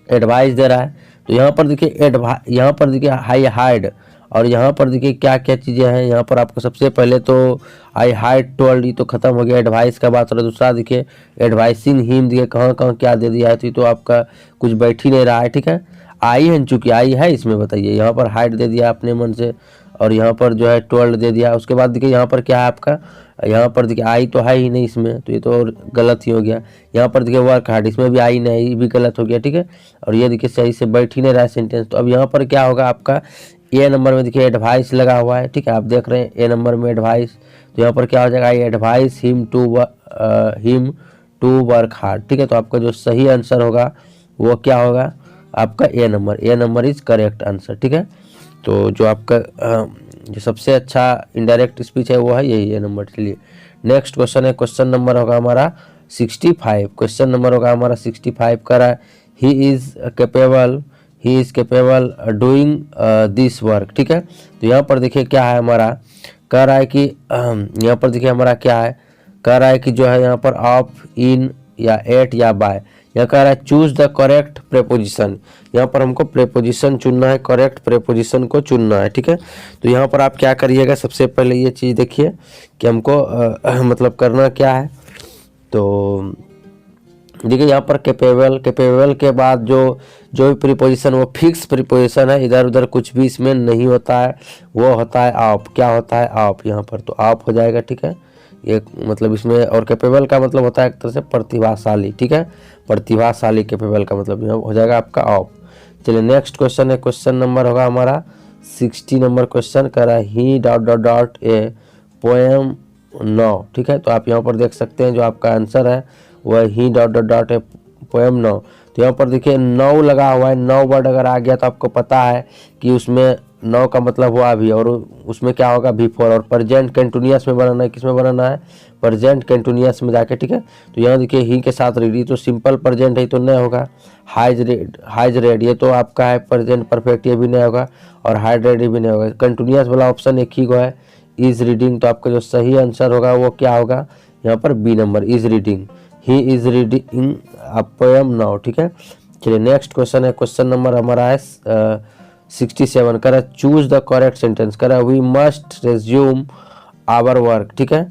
एडवाइस दे रहा है, तो यहाँ पर देखिए यहाँ पर देखिए हाई हाइड, और यहाँ पर देखिए क्या क्या चीज़ें हैं। यहाँ पर आपको सबसे पहले तो आई हाइड टोल्ड, ये तो खत्म हो गया, एडवाइस का बात हो रहा है। दूसरा देखिए एडवाइसिंग हिम, देखिए कहाँ कहाँ क्या दे दिया है, तो ये तो आपका कुछ बैठ ही नहीं रहा है। ठीक है, आई है, चूंकि आई है इसमें, बताइए यहाँ पर हाइड दे दिया अपने मन से, और यहाँ पर जो है टोल्ड दे दिया। उसके बाद देखिए यहाँ पर क्या है आपका, यहाँ पर देखिए आई तो है ही नहीं इसमें, तो ये तो और गलत ही हो गया। यहाँ पर देखिए वर्क हार्ड, इसमें भी आई नहीं, ये भी गलत हो गया। ठीक है, और ये देखिए सही से बैठ ही नहीं रहा है सेंटेंस। तो अब यहाँ पर क्या होगा आपका, A नंबर में देखिए एडवाइस लगा हुआ है। ठीक है, आप देख रहे हैं A नंबर में एडवाइस, तो यहाँ पर क्या हो जाएगा, I advise him to work hard. ठीक है, तो आपका जो सही आंसर होगा वो क्या होगा आपका A number is correct answer. ठीक है, तो जो आपका जो सबसे अच्छा इनडायरेक्ट स्पीच है वो है यही A नंबर। चलिए नेक्स्ट क्वेश्चन है, क्वेश्चन नंबर होगा हमारा 65। क्वेश्चन नंबर होगा हमारा 65 का रहा है he is capable doing this work. ठीक है, तो यहाँ पर देखिए क्या है हमारा, कह रहा है कि यहाँ पर देखिए हमारा क्या है, कह रहा है कि जो है यहाँ पर ऑफ, इन या एट या बाय। यहाँ कह रहा है चूज द करेक्ट प्रेपोजिशन, यहाँ पर हमको प्रेपोजिशन चुनना है, करेक्ट प्रेपोजिशन को चुनना है। ठीक है, तो यहाँ पर आप क्या करिएगा, सबसे पहले ये चीज़ देखिए कि हमको मतलब करना क्या है। तो देखिए यहाँ पर कैपेबल के बाद जो भी प्रीपोजिशन वो फिक्स प्रीपोजिशन है, इधर उधर कुछ भी इसमें नहीं होता है, वो होता है ऑफ। क्या होता है ऑफ, यहाँ पर तो ऑफ हो जाएगा। ठीक है, ये मतलब इसमें, और कैपेबल का मतलब होता है एक तरह से प्रतिभाशाली। ठीक है, प्रतिभाशाली कैपेबल का मतलब यहाँ हो जाएगा आपका ऑफ। चलिए नेक्स्ट क्वेश्चन है, क्वेश्चन नंबर होगा हमारा 60 नंबर क्वेश्चन, कर रहा है he dot dot dot a poem 9। ठीक है, तो आप यहाँ पर देख सकते हैं जो आपका आंसर है वह he dot dot dot a poem 9। तो यहाँ पर देखिए 9 लगा हुआ है, 9 वर्ड अगर आ गया तो आपको पता है कि उसमें नाउ का मतलब हुआ अभी, और उसमें क्या होगा V4, और प्रेजेंट कंटिन्यूअस में बनाना है, किस में बनाना है, प्रेजेंट कंटिन्यूअस में जाके, ठीक है। तो यहाँ देखिए ही के साथ रेडी, तो सिंपल प्रेजेंट है तो नहीं होगा। हाइज रेड ये तो आपका है प्रेजेंट परफेक्ट, ये भी नहीं होगा, और हाइड रेड भी नहीं होगा। कंटिन्यूअस वाला ऑप्शन एक ही को है, इज रीडिंग, तो आपका जो सही आंसर होगा वो क्या होगा यहाँ पर B number, is reading, he is reading a poem now, ठीक है। चलिए नेक्स्ट क्वेश्चन है, क्वेश्चन नंबर हमारा है 67, कह रहा है चूज द करेक्ट सेंटेंस, कह रहा है we must resume our work, ठीक है।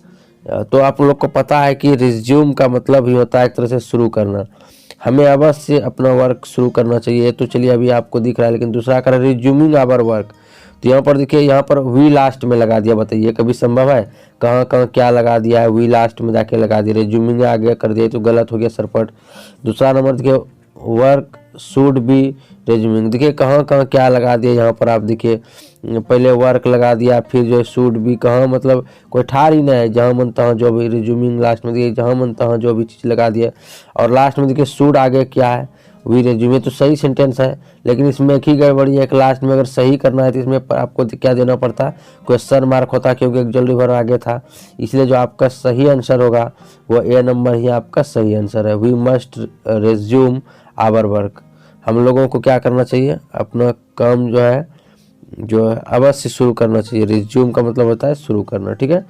तो आप लोग को पता है कि रिज्यूम का मतलब ही होता है एक तरह से शुरू करना, हमें अवश्य अपना वर्क शुरू करना चाहिए। तो चलिए अभी आपको दिख रहा है, लेकिन दूसरा कह रहा है रिज्यूमिंग आवर वर्क, तो यहाँ पर देखिए यहाँ पर वी लास्ट में लगा दिया, बताइए कभी संभव है, कहाँ कहाँ क्या लगा दिया है, वी लास्ट में जाके लगा दिया, रिज्यूमिंग आगे कर दिया तो गलत हो गया सरपट। दूसरा नंबर देखिए वर्क शुड बी रिज्यूमिंग, देखिए कहाँ कहाँ क्या लगा दिया, यहाँ पर आप देखिए पहले वर्क लगा दिया, फिर जो है शुड भी, कहाँ मतलब कोई ठार ही नहीं है, जहाँ मन तहाँ जो भी, रिज्यूमिंग लास्ट में देखिए जहाँ मन तहाँ जो भी चीज़ लगा दिया, और लास्ट में देखिए शुड आगे क्या है, वी रिज्यूम, तो सही सेंटेंस है, लेकिन इसमें एक ही गड़बड़ी है, एक लास्ट में अगर सही करना है तो इसमें आपको क्या देना पड़ता, क्वेश्चन मार्क होता, क्योंकि एक जल्दी भर आगे था, इसलिए जो आपका सही आंसर होगा वो ए नंबर ही आपका सही आंसर है। We must resume our work, हम लोगों को क्या करना चाहिए, अपना काम जो है अवश्य शुरू करना चाहिए, रिज्यूम का मतलब होता है शुरू करना, ठीक है।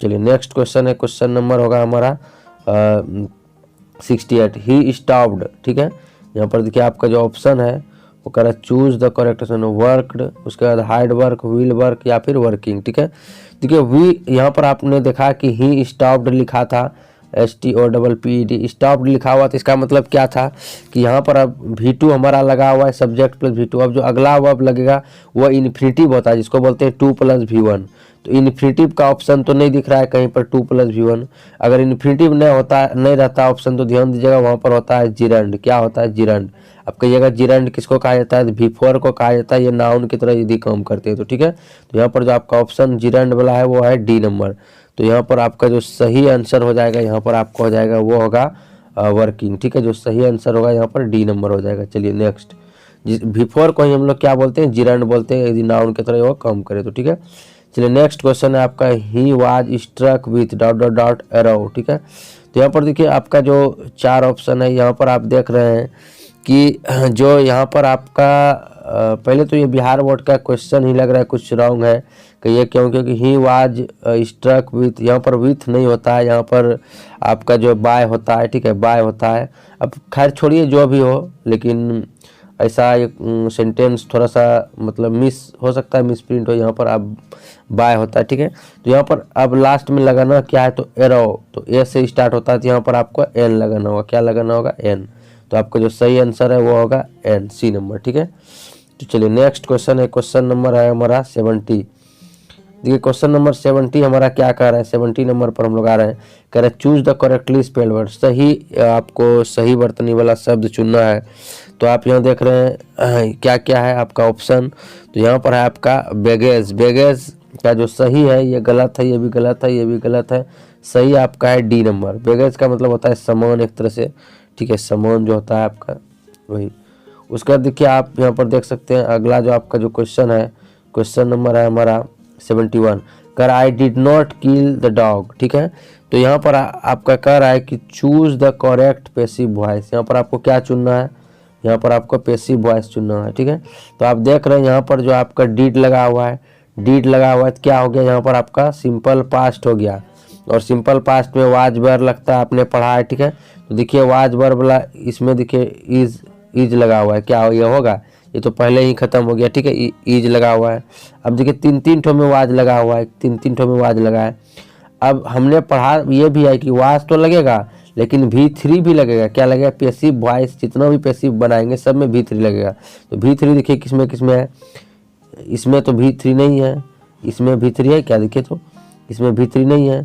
चलिए नेक्स्ट क्वेश्चन है, क्वेश्चन नंबर होगा हमारा 68, ही स्टॉप्ड, ठीक है। यहाँ पर देखिए आपका जो ऑप्शन है वो कह रहा है choose the correct option, worked, उसके बाद हार्ड वर्क, विल वर्क, या फिर वर्किंग, ठीक है। देखिए वी यहाँ पर आपने देखा कि ही स्टॉप्ड लिखा था, STOPPED स्टॉप्ड लिखा हुआ, तो इसका मतलब क्या था कि यहाँ पर अब V2 हमारा लगा हुआ है, सब्जेक्ट प्लस V2, अब जो अगला वर्ब लगेगा वो इन्फिनिटिव होता है, जिसको बोलते हैं 2 + V1, तो इन्फिनिटिव का ऑप्शन तो नहीं दिख रहा है कहीं पर 2 + V1, अगर इन्फिनिटिव नहीं रहता ऑप्शन तो ध्यान दीजिएगा वहाँ पर होता है जिरंड, क्या होता है जिरंड, अब कहिएगा जिरंड किसको कहा जाता है, V4 को कहा जाता है, ये नाउन की तरह यदि काम करते हैं तो, ठीक है। तो यहाँ पर जो आपका ऑप्शन जिरंड वाला है वो है डी नंबर, तो यहाँ पर आपका जो सही आंसर हो जाएगा यहाँ पर आपको हो जाएगा वो होगा वर्किंग, ठीक है, जो सही आंसर होगा यहाँ पर डी नंबर हो जाएगा। चलिए नेक्स्ट, V4 को ही हम लोग क्या बोलते हैं, जिरंड बोलते हैं, यदि नाउन की तरह वो काम करे तो, ठीक है। चलिए नेक्स्ट क्वेश्चन है आपका, he was struck with ... arrow, ठीक है। तो यहाँ पर देखिए आपका जो 4 ऑप्शन है यहाँ पर आप देख रहे हैं कि जो यहाँ पर आपका पहले तो ये बिहार बोर्ड का क्वेश्चन ही लग रहा है कुछ रॉन्ग है, कि ये क्यों, क्योंकि ही वाज स्ट्रक विथ, यहाँ पर विथ नहीं होता है, यहाँ पर आपका जो बाय होता है, ठीक है, बाय होता है। अब खैर छोड़िए जो भी हो, लेकिन ऐसा एक सेंटेंस थोड़ा सा मतलब मिस हो सकता है, मिस प्रिंट हो, यहाँ पर अब बाय होता है, ठीक है। तो यहाँ पर अब लास्ट में लगाना क्या है, तो एरो, तो ए से स्टार्ट होता है, तो यहाँ पर आपको एन लगाना होगा, क्या लगाना होगा, एन, तो आपका जो सही आंसर है वो होगा एन, सी नंबर, ठीक है। तो चलिए नेक्स्ट क्वेश्चन है, क्वेश्चन नंबर है हमारा 70, देखिए क्वेश्चन नंबर 70 हमारा क्या कह रहा है, 70 नंबर पर हम लोग आ रहे हैं, कह रहे हैं choose the correctly spelled word, सही आपको सही वर्तनी वाला शब्द चुनना है। तो आप यहाँ देख रहे हैं क्या क्या है आपका ऑप्शन, तो यहाँ पर है आपका बैगेज, बैगेज का जो सही है ये गलत है, ये भी गलत है, ये भी गलत है, सही आपका है डी नंबर, बैगेज का मतलब होता है सामान एक तरह से, ठीक है, सामान जो होता है आपका वही। उसके बाद देखिए आप यहाँ पर देख सकते हैं अगला जो आपका जो क्वेश्चन है, क्वेश्चन नंबर है हमारा 71, कर I did not kill the dog, ठीक है। तो यहाँ पर आपका कह रहा है कि choose the correct passive voice, यहाँ पर आपको क्या चुनना है, यहाँ पर आपको पैसिव वॉइस चुनना है, ठीक है। तो आप देख रहे हैं यहाँ पर जो आपका डिड लगा हुआ है, डिड लगा हुआ है, तो क्या हो गया यहाँ पर आपका सिंपल पास्ट हो गया, और सिंपल पास्ट में वाज वर्ब लगता है, आपने पढ़ा है, ठीक है। तो देखिए वाज वर्ब वाला इसमें देखिए इज लगा हुआ है, क्या ये होगा, ये तो पहले ही खत्म हो गया, ठीक है, इज लगा हुआ है। अब देखिए 3-3 ठो में वाज लगा हुआ है, 3-3 ठो में वाज लगा है। अब हमने पढ़ा ये भी है कि वाज तो लगेगा लेकिन V3 भी लगेगा, क्या लगेगा, पैसिव वॉइस, जितना भी पैसिव बनाएंगे सब में V3 लगेगा। तो V3 देखिए किसमें किसमें है, इसमें तो V3 नहीं है, इसमें V3 है क्या, देखिए तो इसमें V3 नहीं है,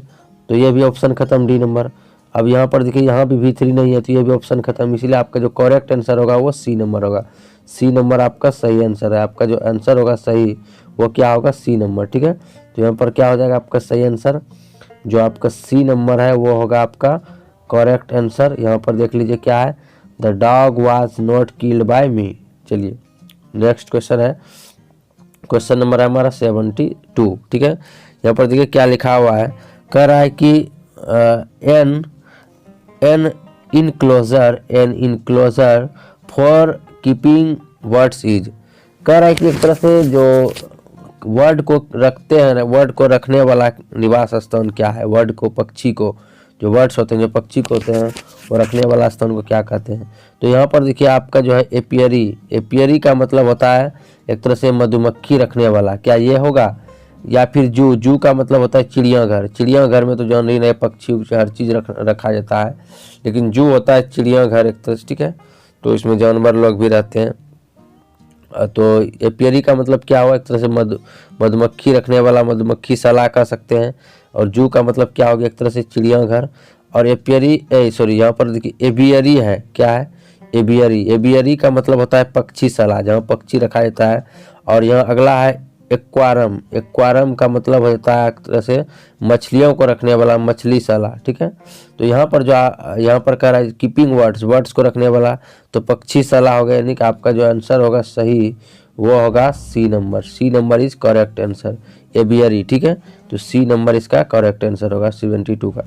तो ये भी ऑप्शन खत्म, डी नंबर। अब यहाँ पर देखिए यहाँ भी V3 नहीं है, तो ये भी ऑप्शन खत्म, इसीलिए आपका जो करेक्ट आंसर होगा वो सी नंबर होगा, सी नंबर आपका सही आंसर है, आपका जो आंसर होगा सही वो क्या होगा, सी नंबर, ठीक है। तो यहाँ पर क्या हो जाएगा आपका सही आंसर, जो आपका सी नंबर है वो होगा आपका करेक्ट आंसर। यहाँ पर देख लीजिए क्या है, the dog was not killed by me. चलिए नेक्स्ट क्वेश्चन है क्वेश्चन नंबर है हमारा 72, ठीक है। यहाँ पर देखिए क्या लिखा हुआ है, कह रहा है कि an enclosure for keeping birds is, कह रहा है कि एक तरह से जो वर्ड को रखते हैं, वर्ड को रखने वाला निवास स्थान क्या है, वर्ड को, पक्षी को, जो वर्ड्स होते हैं, जो पक्षी को होते हैं, वो रखने वाला स्थान को क्या कहते हैं। तो यहाँ पर देखिए आपका जो है एपियरी, एपियरी का मतलब होता है एक तरह से मधुमक्खी रखने वाला, क्या ये होगा, या फिर जू का मतलब होता है चिड़ियाघर, चिड़ियाघर में तो जान रही नए पक्षी हर चीज़ रखा जाता है, लेकिन जू होता है चिड़ियाघर एक तरह से, ठीक है। तो इसमें जानवर लोग भी रहते हैं। तो एपियरी का मतलब क्या हुआ, एक तरह से मधुमक्खी रखने वाला, मधुमक्खी शाला कह सकते हैं। और जू का मतलब क्या हो गया, एक तरह से चिड़ियाघर। और एपियरी सॉरी यहाँ पर देखिए एवियरी है, क्या है, एवियरी, एवियरी का मतलब होता है पक्षी शाला, जहाँ पक्षी रखा जाता है। और यहाँ अगला है एक्वारम, एक्वारम का मतलब होता है एक तरह से मछलियों को रखने वाला, मछली शाला, ठीक है। तो यहाँ पर जो यहाँ पर कह रहा है कीपिंग वर्ड्स, वर्ड्स को रखने वाला, तो पक्षी शाला हो गया, यानी कि आपका जो आंसर होगा सही वो होगा C number, C number is correct answer, aviary, ठीक है। तो सी नंबर इसका करेक्ट आंसर होगा 72 का।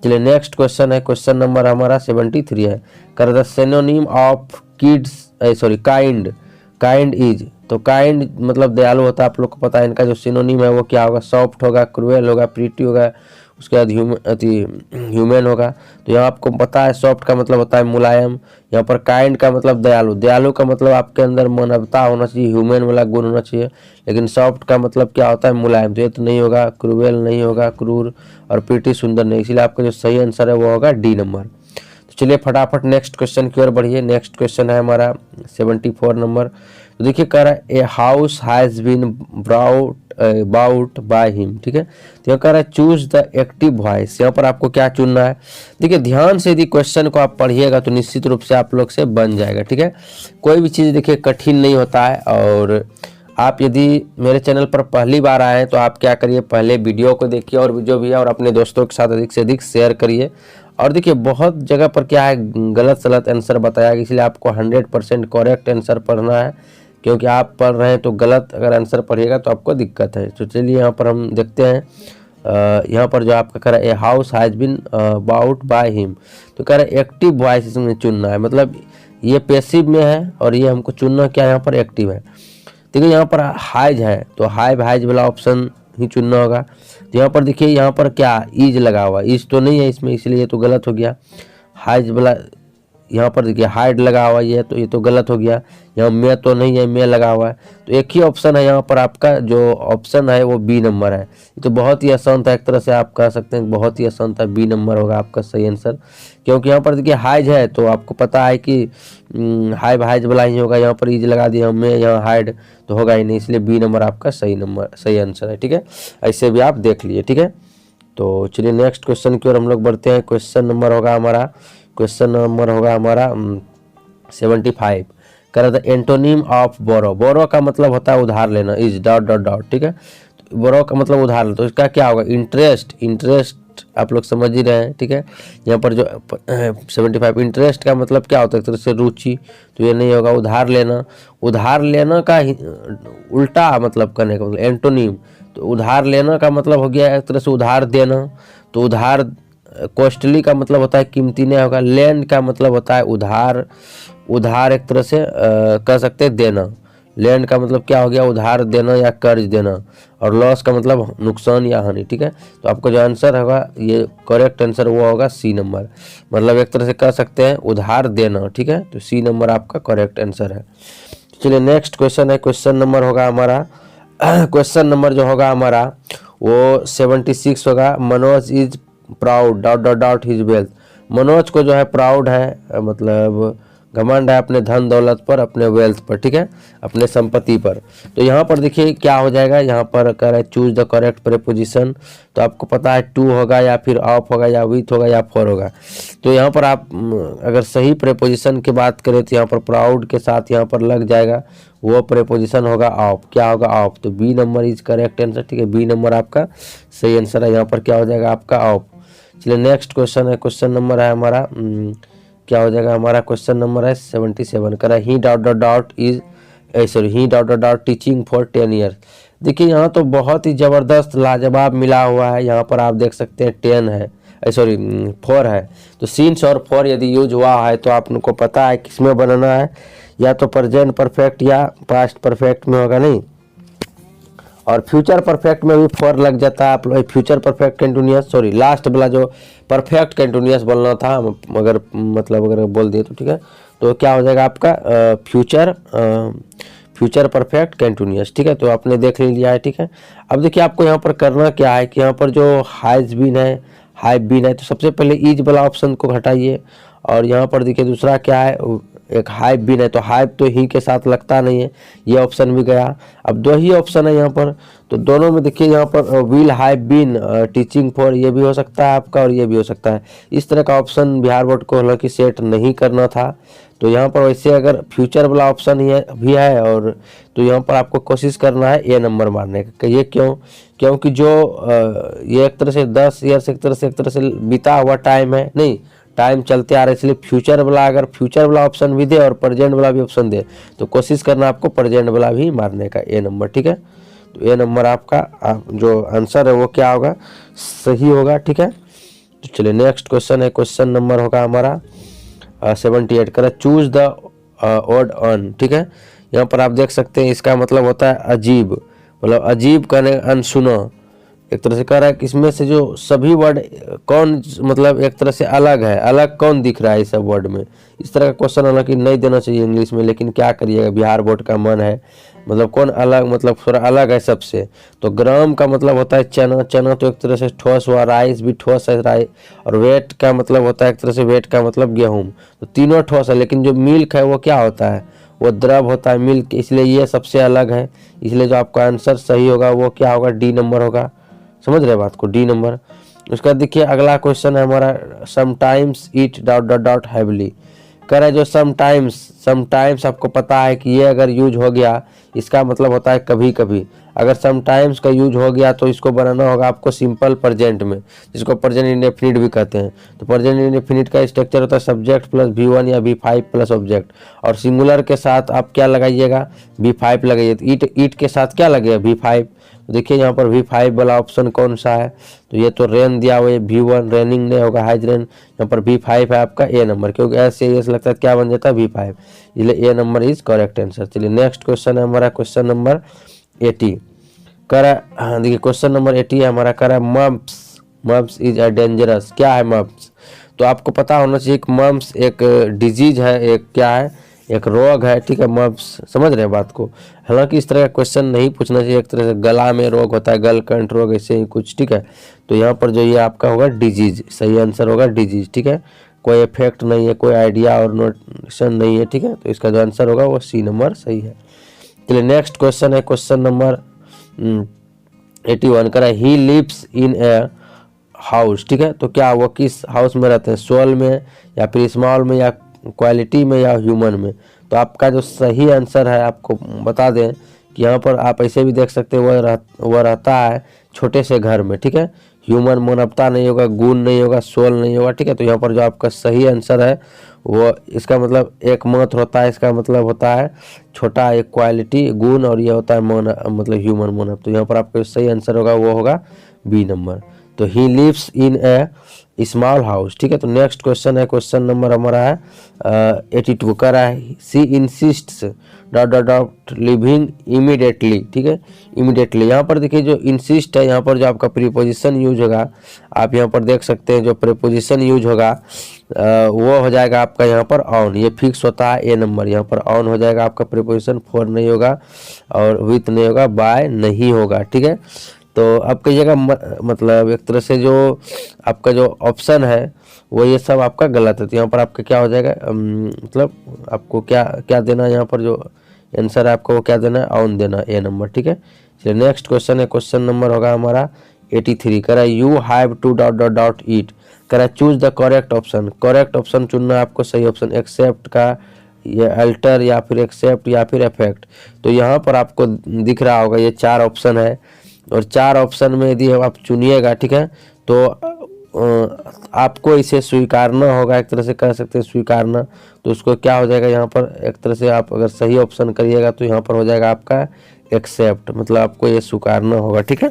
चलिए नेक्स्ट क्वेश्चन है, क्वेश्चन नंबर हमारा 73 है, कर the synonym of kind, kind is, तो काइंड मतलब दयालु होता है, आप लोग को पता है। इनका जो सिनोनिम है वो क्या होगा, सॉफ्ट होगा, क्रूएल होगा, प्रीटी होगा, उसके बाद ह्यूमन होगा। तो यहाँ आपको पता है सॉफ्ट का मतलब होता है मुलायम, यहाँ पर काइंड का मतलब दयालु, दयालु का मतलब आपके अंदर मानवता होना चाहिए, ह्यूमन वाला गुण होना चाहिए। लेकिन सॉफ्ट का मतलब क्या होता है, मुलायम, तो ये तो नहीं होगा, क्रूएल नहीं होगा, क्रूर, और प्रीटी सुंदर नहीं, इसलिए आपका जो सही आंसर है वो होगा डी नंबर। तो चलिए फटाफट नेक्स्ट क्वेश्चन की ओर बढ़िए। नेक्स्ट क्वेश्चन है हमारा 74 नंबर। तो देखिए कह रहा है a house has been bought by him, ठीक है। तो यहाँ कह रहा है चूज द एक्टिव वॉइस, यहाँ पर आपको क्या चुनना है। देखिए ध्यान से यदि क्वेश्चन को आप पढ़िएगा तो निश्चित रूप से आप लोग से बन जाएगा, ठीक है। कोई भी चीज़ देखिए कठिन नहीं होता है। और आप यदि मेरे चैनल पर पहली बार आए हैं तो आप क्या करिए, पहले वीडियो को देखिए और जो भी है, और अपने दोस्तों के साथ अधिक से अधिक शेयर करिए। और देखिए बहुत जगह पर क्या है, गलत सलत आंसर बताया गया, इसलिए आपको 100% करेक्ट आंसर पढ़ना है, क्योंकि आप पढ़ रहे हैं तो गलत अगर आंसर पढ़िएगा तो आपको दिक्कत है। तो चलिए यहाँ पर हम देखते हैं, यहाँ पर जो आपका कह रहा है a house has been bought by him, तो कह रहा है एक्टिव वॉइस इसमें चुनना है, मतलब ये पैसिव में है और ये हमको चुनना क्या, यहाँ पर एक्टिव है। देखिए यहाँ पर हाइज है तो हाइव हाइज वाला ऑप्शन ही चुनना होगा। तो यहाँ पर देखिए यहाँ पर क्या ईज लगा हुआ, ईज तो नहीं है इसमें, इसलिए ये तो गलत हो गया। हाइज वाला यहाँ पर देखिए हाइड लगा हुआ है, तो ये तो गलत हो गया। यहाँ में तो नहीं है, में लगा हुआ है, तो एक ही ऑप्शन है यहाँ पर, आपका जो ऑप्शन है वो बी नंबर है। ये तो बहुत ही आसान था, एक तरह से आप कह सकते हैं बहुत ही आसान था, बी नंबर होगा आपका सही आंसर। क्योंकि यहाँ पर देखिए हाइज है तो आपको पता है कि हाइव हाइज वाला ही होगा, यहाँ पर ईज लगा दिया में, यहाँ हाइड तो होगा ही नहीं, इसलिए बी नंबर आपका सही नंबर, सही आंसर है, ठीक है। ऐसे भी आप देख लिए, ठीक है। तो चलिए नेक्स्ट क्वेश्चन की ओर हम लोग बढ़ते हैं। क्वेश्चन नंबर होगा हमारा 75। कर द एंटोनिम ऑफ बोरो, बोरो का मतलब होता है उधार लेना, इज डॉट डॉट डॉट, ठीक है। तो बोरो का मतलब उधार लेना, तो इसका क्या होगा, इंटरेस्ट, इंटरेस्ट आप लोग समझ ही रहे हैं, ठीक है। यहाँ पर जो 75 इंटरेस्ट का मतलब क्या होता है, एक तरह से रुचि, तो ये नहीं होगा। उधार लेना, उधार लेना का उल्टा मतलब करने का मतलब एंटोनिम, तो उधार लेना का मतलब हो गया एक तरह से उधार देना, तो उधार, कॉस्टली का मतलब होता है कीमती नहीं होगा। लैंड का मतलब होता है उधार, उधार एक तरह से कह सकते हैं देना, लैंड का मतलब क्या हो गया, उधार देना या कर्ज देना। और लॉस का मतलब नुकसान या हानि, ठीक है। तो आपको जो आंसर होगा, ये करेक्ट आंसर वो होगा सी नंबर, मतलब एक तरह से कह सकते हैं उधार देना, ठीक है। तो सी नंबर आपका करेक्ट आंसर है। चलिए नेक्स्ट क्वेश्चन है, क्वेश्चन नंबर होगा हमारा क्वेश्चन नंबर जो होगा हमारा वो 76 होगा। Manoj is proud dot dot dot his wealth, Manoj को जो है प्राउड है, मतलब घमंड है अपने धन दौलत पर, अपने वेल्थ पर, ठीक है, अपने संपत्ति पर। तो यहाँ पर देखिए क्या हो जाएगा, यहाँ पर कह रहा है चूज द करेक्ट प्रीपोजिशन, तो आपको पता है टू होगा या फिर ऑफ होगा या विथ होगा या फॉर होगा। तो यहाँ पर आप अगर सही प्रीपोजिशन की बात करें तो यहाँ पर प्राउड के साथ यहाँ पर लग जाएगा, वो प्रीपोजिशन होगा ऑफ, क्या होगा ऑफ। तो B number is correct answer, ठीक है, बी नंबर आपका सही आंसर है, यहाँ पर क्या हो जाएगा आपका ऑफ। चलिए नेक्स्ट क्वेश्चन है, क्वेश्चन नंबर है हमारा क्या हो जाएगा, हमारा क्वेश्चन नंबर है 77, करा he dot dot dot is sorry he dot dot dot teaching for 10 years. देखिए यहाँ तो बहुत ही ज़बरदस्त लाजवाब मिला हुआ है। यहाँ पर आप देख सकते हैं 10 है, सॉरी 4 है। तो सिंस और फॉर यदि यूज हुआ है तो आपको पता है किसमें बनाना है, या तो प्रेजेंट परफेक्ट या पास्ट परफेक्ट में होगा, नहीं। और फ्यूचर परफेक्ट में भी फॉर लग जाता है। आप future perfect continuous, sorry last वाला जो परफेक्ट कंटिन्यूअस बोलना था, अगर मतलब अगर बोल दिए तो ठीक है। तो क्या हो जाएगा आपका फ्यूचर परफेक्ट कंटिन्यूअस, ठीक है। तो आपने देख लिया है, ठीक है। अब देखिए आपको यहाँ पर करना क्या है कि यहाँ पर जो हैज बीन है, हाइव बीन है, तो सबसे पहले इज वाला ऑप्शन को हटाइए। और यहाँ पर देखिए दूसरा क्या है, एक हाइव बीन है, तो हाइव तो ही के साथ लगता नहीं है, ये ऑप्शन भी गया। अब दो ही ऑप्शन है यहाँ पर, तो दोनों में देखिए यहाँ पर will have been teaching for, ये भी हो सकता है आपका और ये भी हो सकता है। इस तरह का ऑप्शन बिहार बोर्ड को हालांकि सेट नहीं करना था। तो यहाँ पर वैसे अगर फ्यूचर वाला ऑप्शन ही है भी है, और तो यहाँ पर आपको कोशिश करना है ए नंबर मारने का। ये क्यों? क्योंकि जो ये एक तरह से 10 ईयर एक तरह से बीता हुआ टाइम है, नहीं टाइम चलते आ रहा है, इसलिए फ्यूचर वाला, अगर फ्यूचर वाला ऑप्शन भी दे और प्रेजेंट वाला भी ऑप्शन दे तो कोशिश करना आपको प्रेजेंट वाला भी मारने का, ए नंबर, ठीक है। तो ए नंबर आपका जो आंसर है वो क्या होगा, सही होगा, ठीक है। तो चलिए नेक्स्ट क्वेश्चन है, क्वेश्चन नंबर होगा हमारा 78 करें, चूज द ओड ऑन, ठीक है। यहाँ पर आप देख सकते हैं इसका मतलब होता है अजीब, मतलब अजीब करने अनसुना, एक तरह से कह रहा है कि इसमें से जो सभी वर्ड कौन मतलब एक तरह से अलग है, अलग कौन दिख रहा है इस सब वर्ड में। इस तरह का क्वेश्चन हालांकि नहीं देना चाहिए इंग्लिश में, लेकिन क्या करिएगा, बिहार बोर्ड का मन है, मतलब कौन अलग, मतलब थोड़ा अलग है सबसे। तो ग्राम का मतलब होता है चना, चना तो एक तरह से ठोस हुआ, राइस भी ठोस है राइस, और वेट का मतलब होता है एक तरह से, वेट का मतलब गेहूँ, तो तीनों ठोस है। लेकिन जो मिल्क है वो क्या होता है, वो द्रव होता है मिल्क, इसलिए ये सबसे अलग है। इसलिए जो आपका आंसर सही होगा वो क्या होगा, डी नंबर होगा। समझ रहे बात को, डी नंबर। उसका देखिए अगला क्वेश्चन है हमारा, समटाइम्स ईट डॉट डॉट डॉट हैवली, कह रहा है जो समटाइम्स आपको पता है कि ये अगर यूज हो गया इसका मतलब होता है कभी कभी। अगर समटाइम्स का यूज हो गया तो इसको बनाना होगा आपको सिंपल प्रेजेंट में, जिसको प्रेजेंट इंडेफिनिट भी कहते हैं। तो प्रेजेंट इंडेफिनिट का स्ट्रक्चर होता है सब्जेक्ट प्लस V1 या V5 प्लस ऑब्जेक्ट, और सिंगुलर के साथ आप क्या लगाइएगा, V5 लगाइए। तो ईट के साथ क्या लगेगा, V5। तो देखिए यहाँ पर V5 वाला ऑप्शन कौन सा है, तो ये तो रेन दिया हुआ है, V1 रेनिंग नहीं होगा, हाइज रेन। यहाँ पर V5 है आपका ए नंबर, क्योंकि ऐसे लगता है क्या बन जाता है V5, इसलिए ए नंबर इज करेक्ट आंसर। चलिए नेक्स्ट क्वेश्चन है हमारा क्वेश्चन नंबर 80, कर देखिए क्वेश्चन नंबर 80 है हमारा, कर है मम्प्स इज अ डेंजरस। क्या है मम्प्स? तो आपको पता होना चाहिए कि मम्प्स एक डिजीज है, एक क्या है, एक रोग है, ठीक है, मम्प्स। समझ रहे हैं बात को। हालांकि इस तरह का क्वेश्चन नहीं पूछना चाहिए, एक तरह से गला में रोग होता है, गलकंठ रोग, ऐसे ही कुछ, ठीक है। तो यहाँ पर जो ये आपका होगा डिजीज, सही आंसर होगा डिजीज, ठीक है। कोई इफेक्ट नहीं है, कोई आइडिया और नोटेशन नहीं है, ठीक है। तो इसका जो आंसर होगा वो सी नंबर सही है। चलिए नेक्स्ट क्वेश्चन है क्वेश्चन नंबर 81, करा ही लिव्स इन ए हाउस, ठीक है। तो क्या वो किस हाउस में रहते हैं, सोल में या फिर स्मॉल में या क्वालिटी में या ह्यूमन में। तो आपका जो सही आंसर है, आपको बता दें कि यहाँ पर आप ऐसे भी देख सकते हैं, वह रहता है छोटे से घर में, ठीक है। ह्यूमन मानवता नहीं होगा, गुण नहीं होगा, सोल नहीं होगा, ठीक है। तो यहाँ पर जो आपका सही आंसर है वो, इसका मतलब एक मात्र होता है, इसका मतलब होता है छोटा, एक क्वालिटी गुण, और ये होता है मतलब ह्यूमन मानव। तो यहाँ पर आपका सही आंसर होगा वो होगा बी नंबर। तो he lives in a small house, ठीक है। तो नेक्स्ट क्वेश्चन है, क्वेश्चन नंबर हमारा है 82, कर रहा है she insists dot dot dot living immediately, ठीक है, इमीडिएटली। यहाँ पर देखिए जो इंसिस्ट है, यहाँ पर जो आपका प्रीपोजिशन यूज होगा, आप यहाँ पर देख सकते हैं जो प्रीपोजिशन यूज होगा वो हो जाएगा आपका यहाँ पर ऑन, ये फिक्स होता है ए नंबर। यहाँ पर ऑन हो जाएगा आपका प्रीपोजिशन, फॉर नहीं होगा और विथ नहीं होगा, बाय नहीं होगा, ठीक है। तो आप कहिएगा मतलब एक तरह से जो आपका जो ऑप्शन है वो ये सब आपका गलत है। तो यहाँ पर आपका क्या हो जाएगा, मतलब आपको क्या क्या देना है, यहाँ पर जो आंसर है आपको वो क्या देना है, ऑन देना, ए नंबर, ठीक है। चलिए नेक्स्ट क्वेश्चन है, क्वेश्चन नंबर होगा हमारा 83, कह रहा है you have to dot dot dot eat, कह रहा है choose the correct option. Correct option चुनना है आपको, सही ऑप्शन एक्सेप्ट का, ये अल्टर या फिर एक्सेप्ट या फिर इफेक्ट। तो यहाँ पर आपको दिख रहा होगा ये 4 ऑप्शन है, और 4 ऑप्शन में यदि आप चुनिएगा, ठीक है, तो आपको इसे स्वीकारना होगा, एक तरह से कह सकते हैं स्वीकारना। तो उसको क्या हो जाएगा यहाँ पर, एक तरह से आप अगर सही ऑप्शन करिएगा तो यहाँ पर हो जाएगा आपका एक्सेप्ट, मतलब आपको ये स्वीकारना होगा, ठीक है।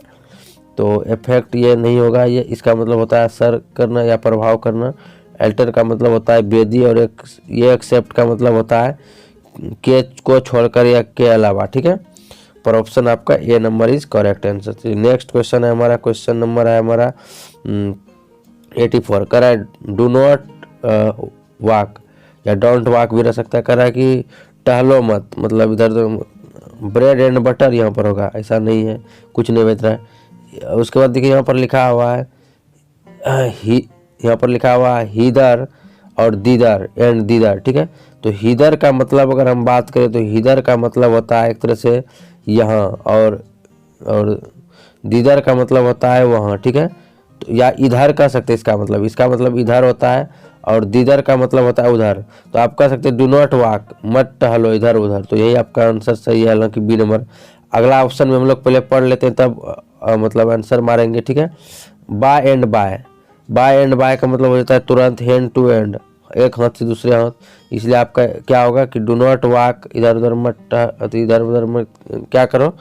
तो इफेक्ट ये नहीं होगा, ये इसका मतलब होता है असर करना या प्रभाव करना। अल्टर का मतलब होता है बेदी, और ये एक्सेप्ट का मतलब होता है के को छोड़कर या के अलावा, ठीक है। पर ऑप्शन आपका A number is correct answer. Next question है हमारा, क्वेश्चन नंबर है हमारा 84। कह रहा है डू नॉट वॉक, या डोंट वॉक भी रह सकता है। कह रहा है कि टहलो मत, मतलब इधर तो ब्रेड एंड बटर यहाँ पर होगा, ऐसा नहीं है, कुछ नहीं बेच रहा है। उसके बाद देखिए यहाँ पर लिखा हुआ है यहाँ पर लिखा हुआ है हीदर और दीदर एंड दीदर, ठीक है। तो हीदर का मतलब अगर हम बात करें तो हीदर का मतलब होता है एक तरह से यहाँ, और दीदर का मतलब होता है वहाँ, ठीक है। तो या इधर कह सकते हैं, इसका मतलब इधर होता है, और दीदर का मतलब होता है उधर। तो आप कह सकते हैं डू नॉट वॉक, मत टहलो इधर उधर। तो यही आपका आंसर सही है, हालांकि बी नंबर। अगला ऑप्शन में हम लोग पहले पढ़ लेते हैं तब मतलब आंसर मारेंगे, ठीक है। By and by, by and by का मतलब हो जाता है तुरंत, हैंड टू हैंड, एक हाथ से दूसरे हाथ। इसलिए आपका क्या होगा कि डू नॉट वॉक, इधर उधर मत इधर उधर मत क्या करो,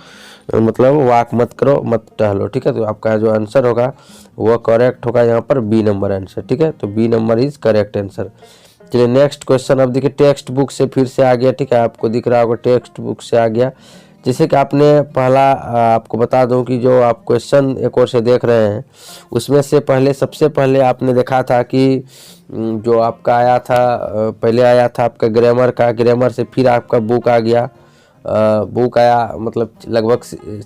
मतलब वॉक मत करो, मत टहलो, ठीक है। तो आपका जो आंसर होगा वो करेक्ट होगा यहाँ पर बी नंबर आंसर, ठीक है। तो B number is correct answer. चलिए नेक्स्ट क्वेश्चन, अब देखिए टेक्स्ट बुक से फिर से आ गया, ठीक है। आपको दिख रहा होगा टेक्स्ट बुक से आ गया। जैसे कि आपने पहला आपको बता दूं कि जो आप क्वेश्चन एक और से देख रहे हैं उसमें से पहले सबसे पहले आपने देखा था कि जो आपका आया था पहले आया था आपका ग्रामर का, ग्रामर से फिर आपका बुक आ गया, बुक आया, मतलब लगभग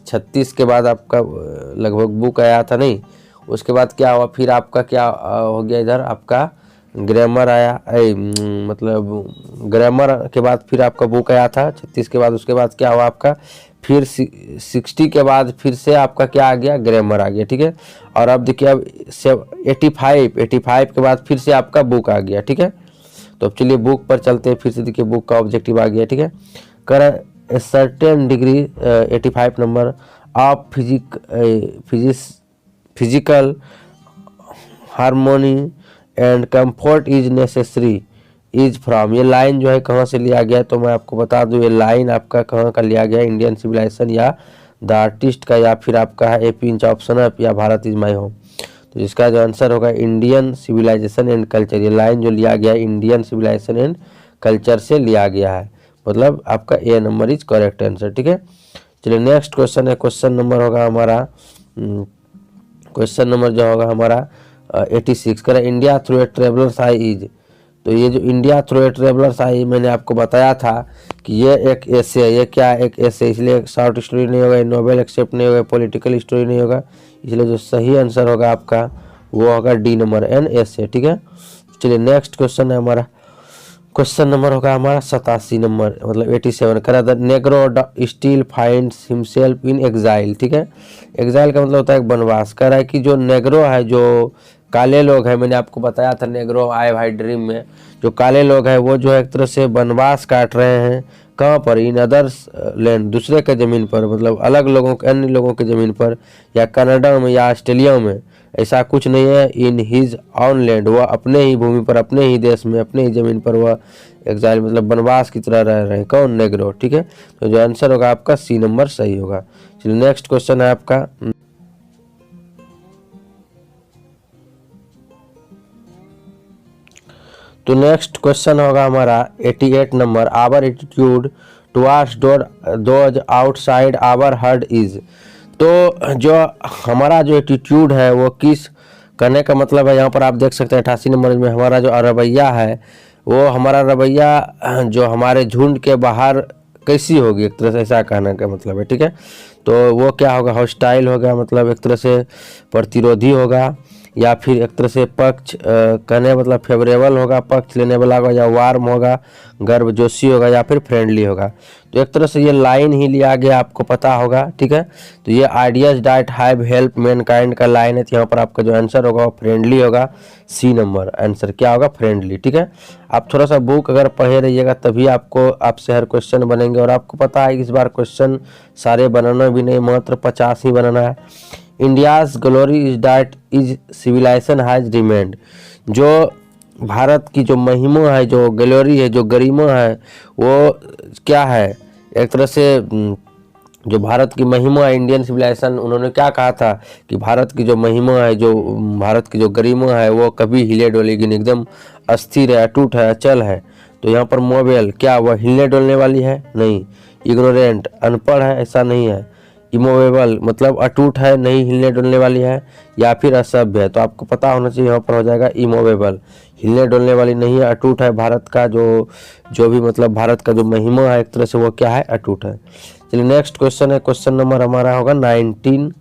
36 के बाद आपका लगभग बुक आया था, नहीं उसके बाद क्या हुआ, फिर आपका क्या हो गया, इधर आपका ग्रामर आया, मतलब ग्रामर के बाद फिर आपका बुक आया था 36 के बाद। उसके बाद क्या हुआ आपका, फिर 60 के बाद फिर से आपका क्या आ गया, ग्रामर आ गया, ठीक है। और अब देखिए अब 85 के बाद फिर से आपका बुक आ गया, ठीक है। तो अब चलिए बुक पर चलते हैं, फिर से देखिए बुक का ऑब्जेक्टिव आ गया, ठीक है। कर a certain degree 85 number of physical harmony and comfort is necessary is from. ये लाइन जो है कहाँ से लिया गया है, तो मैं आपको बता दूं ये लाइन आपका कहाँ का लिया गया है, इंडियन सिविलाइजेशन या द आर्टिस्ट का, या फिर आपका है ए पिंच ऑप्शन है, या भारत इज माई होम। तो इसका जो आंसर होगा इंडियन सिविलाइजेशन एंड कल्चर। ये लाइन जो लिया गया है इंडियन सिविलाइजेशन एंड कल्चर से लिया गया है, मतलब आपका A number is correct answer, ठीक है। चलिए नेक्स्ट क्वेश्चन है, क्वेश्चन नंबर होगा हमारा क्वेश्चन नंबर जो होगा हमारा 86। करें India through a travellers I is. तो ये जो इंडिया थ्रू ए ट्रेवलर्स आई, मैंने आपको बताया था कि ये एक ऐसे है, ये क्या एक ऐसे, इसलिए शॉर्ट स्टोरी नहीं होगा, नोवेल एक्सेप्ट नहीं होगा, पॉलिटिकल स्टोरी नहीं होगा। इसलिए जो सही आंसर होगा आपका वो होगा डी नंबर एन ऐसे, ठीक है। चलिए नेक्स्ट क्वेश्चन है हमारा, क्वेश्चन नंबर होगा हमारा 87 नंबर, मतलब 87। करा the Negro still finds himself in exile, ठीक है। एग्जाइल का मतलब होता है वनवास। कह रहा है कि जो नेग्रो है, जो काले लोग हैं, मैंने आपको बताया था नेग्रो आए भाई ड्रीम में, जो काले लोग हैं वो जो है एक तरह से वनवास काट रहे हैं, कहाँ पर, इन अदर्स लैंड, दूसरे के ज़मीन पर, मतलब अलग लोगों के, अन्य लोगों के ज़मीन पर, या कनाडा में या ऑस्ट्रेलिया में, ऐसा कुछ नहीं है। इन हिज ऑन लैंड, वह अपने ही भूमि पर, अपने ही देश में, अपने ही ज़मीन पर वह एग्जाइल मतलब वनवास की तरह रह रहे हैं, कौन, नेग्रो, ठीक है। तो जो आंसर होगा आपका सी नंबर सही होगा। चलिए नेक्स्ट क्वेश्चन है आपका तो नेक्स्ट क्वेश्चन होगा हमारा 88 number, our attitude towards those outside our herd is. तो जो हमारा जो एटीट्यूड है वो किस, करने का मतलब है, यहाँ पर आप देख सकते हैं 88 नंबर में हमारा जो रवैया है, वो हमारा रवैया जो हमारे झुंड के बाहर कैसी होगी, एक तरह से ऐसा कहने का मतलब है, ठीक है। तो वो क्या होगा, हॉस्टाइल होगा, मतलब एक तरह से प्रतिरोधी होगा, या फिर एक तरह से पक्ष कहने मतलब फेवरेबल होगा, पक्ष लेने वाला होगा, या वार्म होगा, गर्मजोशी होगा, या फिर फ्रेंडली होगा। तो एक तरह से ये लाइन ही लिया गया, आपको पता होगा, ठीक है। तो ये ideas diet have help Mankind का लाइन है। तो यहाँ पर आपका जो आंसर होगा वो फ्रेंडली होगा, सी नंबर आंसर क्या होगा, फ्रेंडली, ठीक है। आप थोड़ा सा बुक अगर पढ़े रहिएगा तभी आपको आपसे हर क्वेश्चन बनेंगे, और आपको पता है इस बार क्वेश्चन सारे बनाना भी नहीं, मात्र 50 ही बनाना है। India's glory is that is civilisation has remained. जो भारत की जो महिमा है, जो ग्लोरी है, जो गरिमा है, वो क्या है? एक तरह से जो भारत की महिमा है, इंडियन सिविलाइजेशन, उन्होंने क्या कहा था कि भारत की जो महिमा है, जो भारत की जो गरिमा है, वो कभी हिले डोलेगी नहीं, एकदम अस्थिर है, अटूट है, अचल है। तो यहाँ पर मोबेल, क्या वह हिलने डोलने वाली है? नहीं। इग्नोरेंट, अनपढ़ है, ऐसा नहीं है। इमोवेबल मतलब अटूट है, नहीं हिलने डुलने वाली है। या फिर असभ्य है, तो आपको पता होना चाहिए, यहाँ पर हो जाएगा इमोवेबल, हिलने डुलने वाली नहीं है, अटूट है। भारत का जो भी मतलब भारत का जो महिमा है, एक तरह से वो क्या है? अटूट है। चलिए नेक्स्ट क्वेश्चन है, क्वेश्चन नंबर हमारा होगा 90।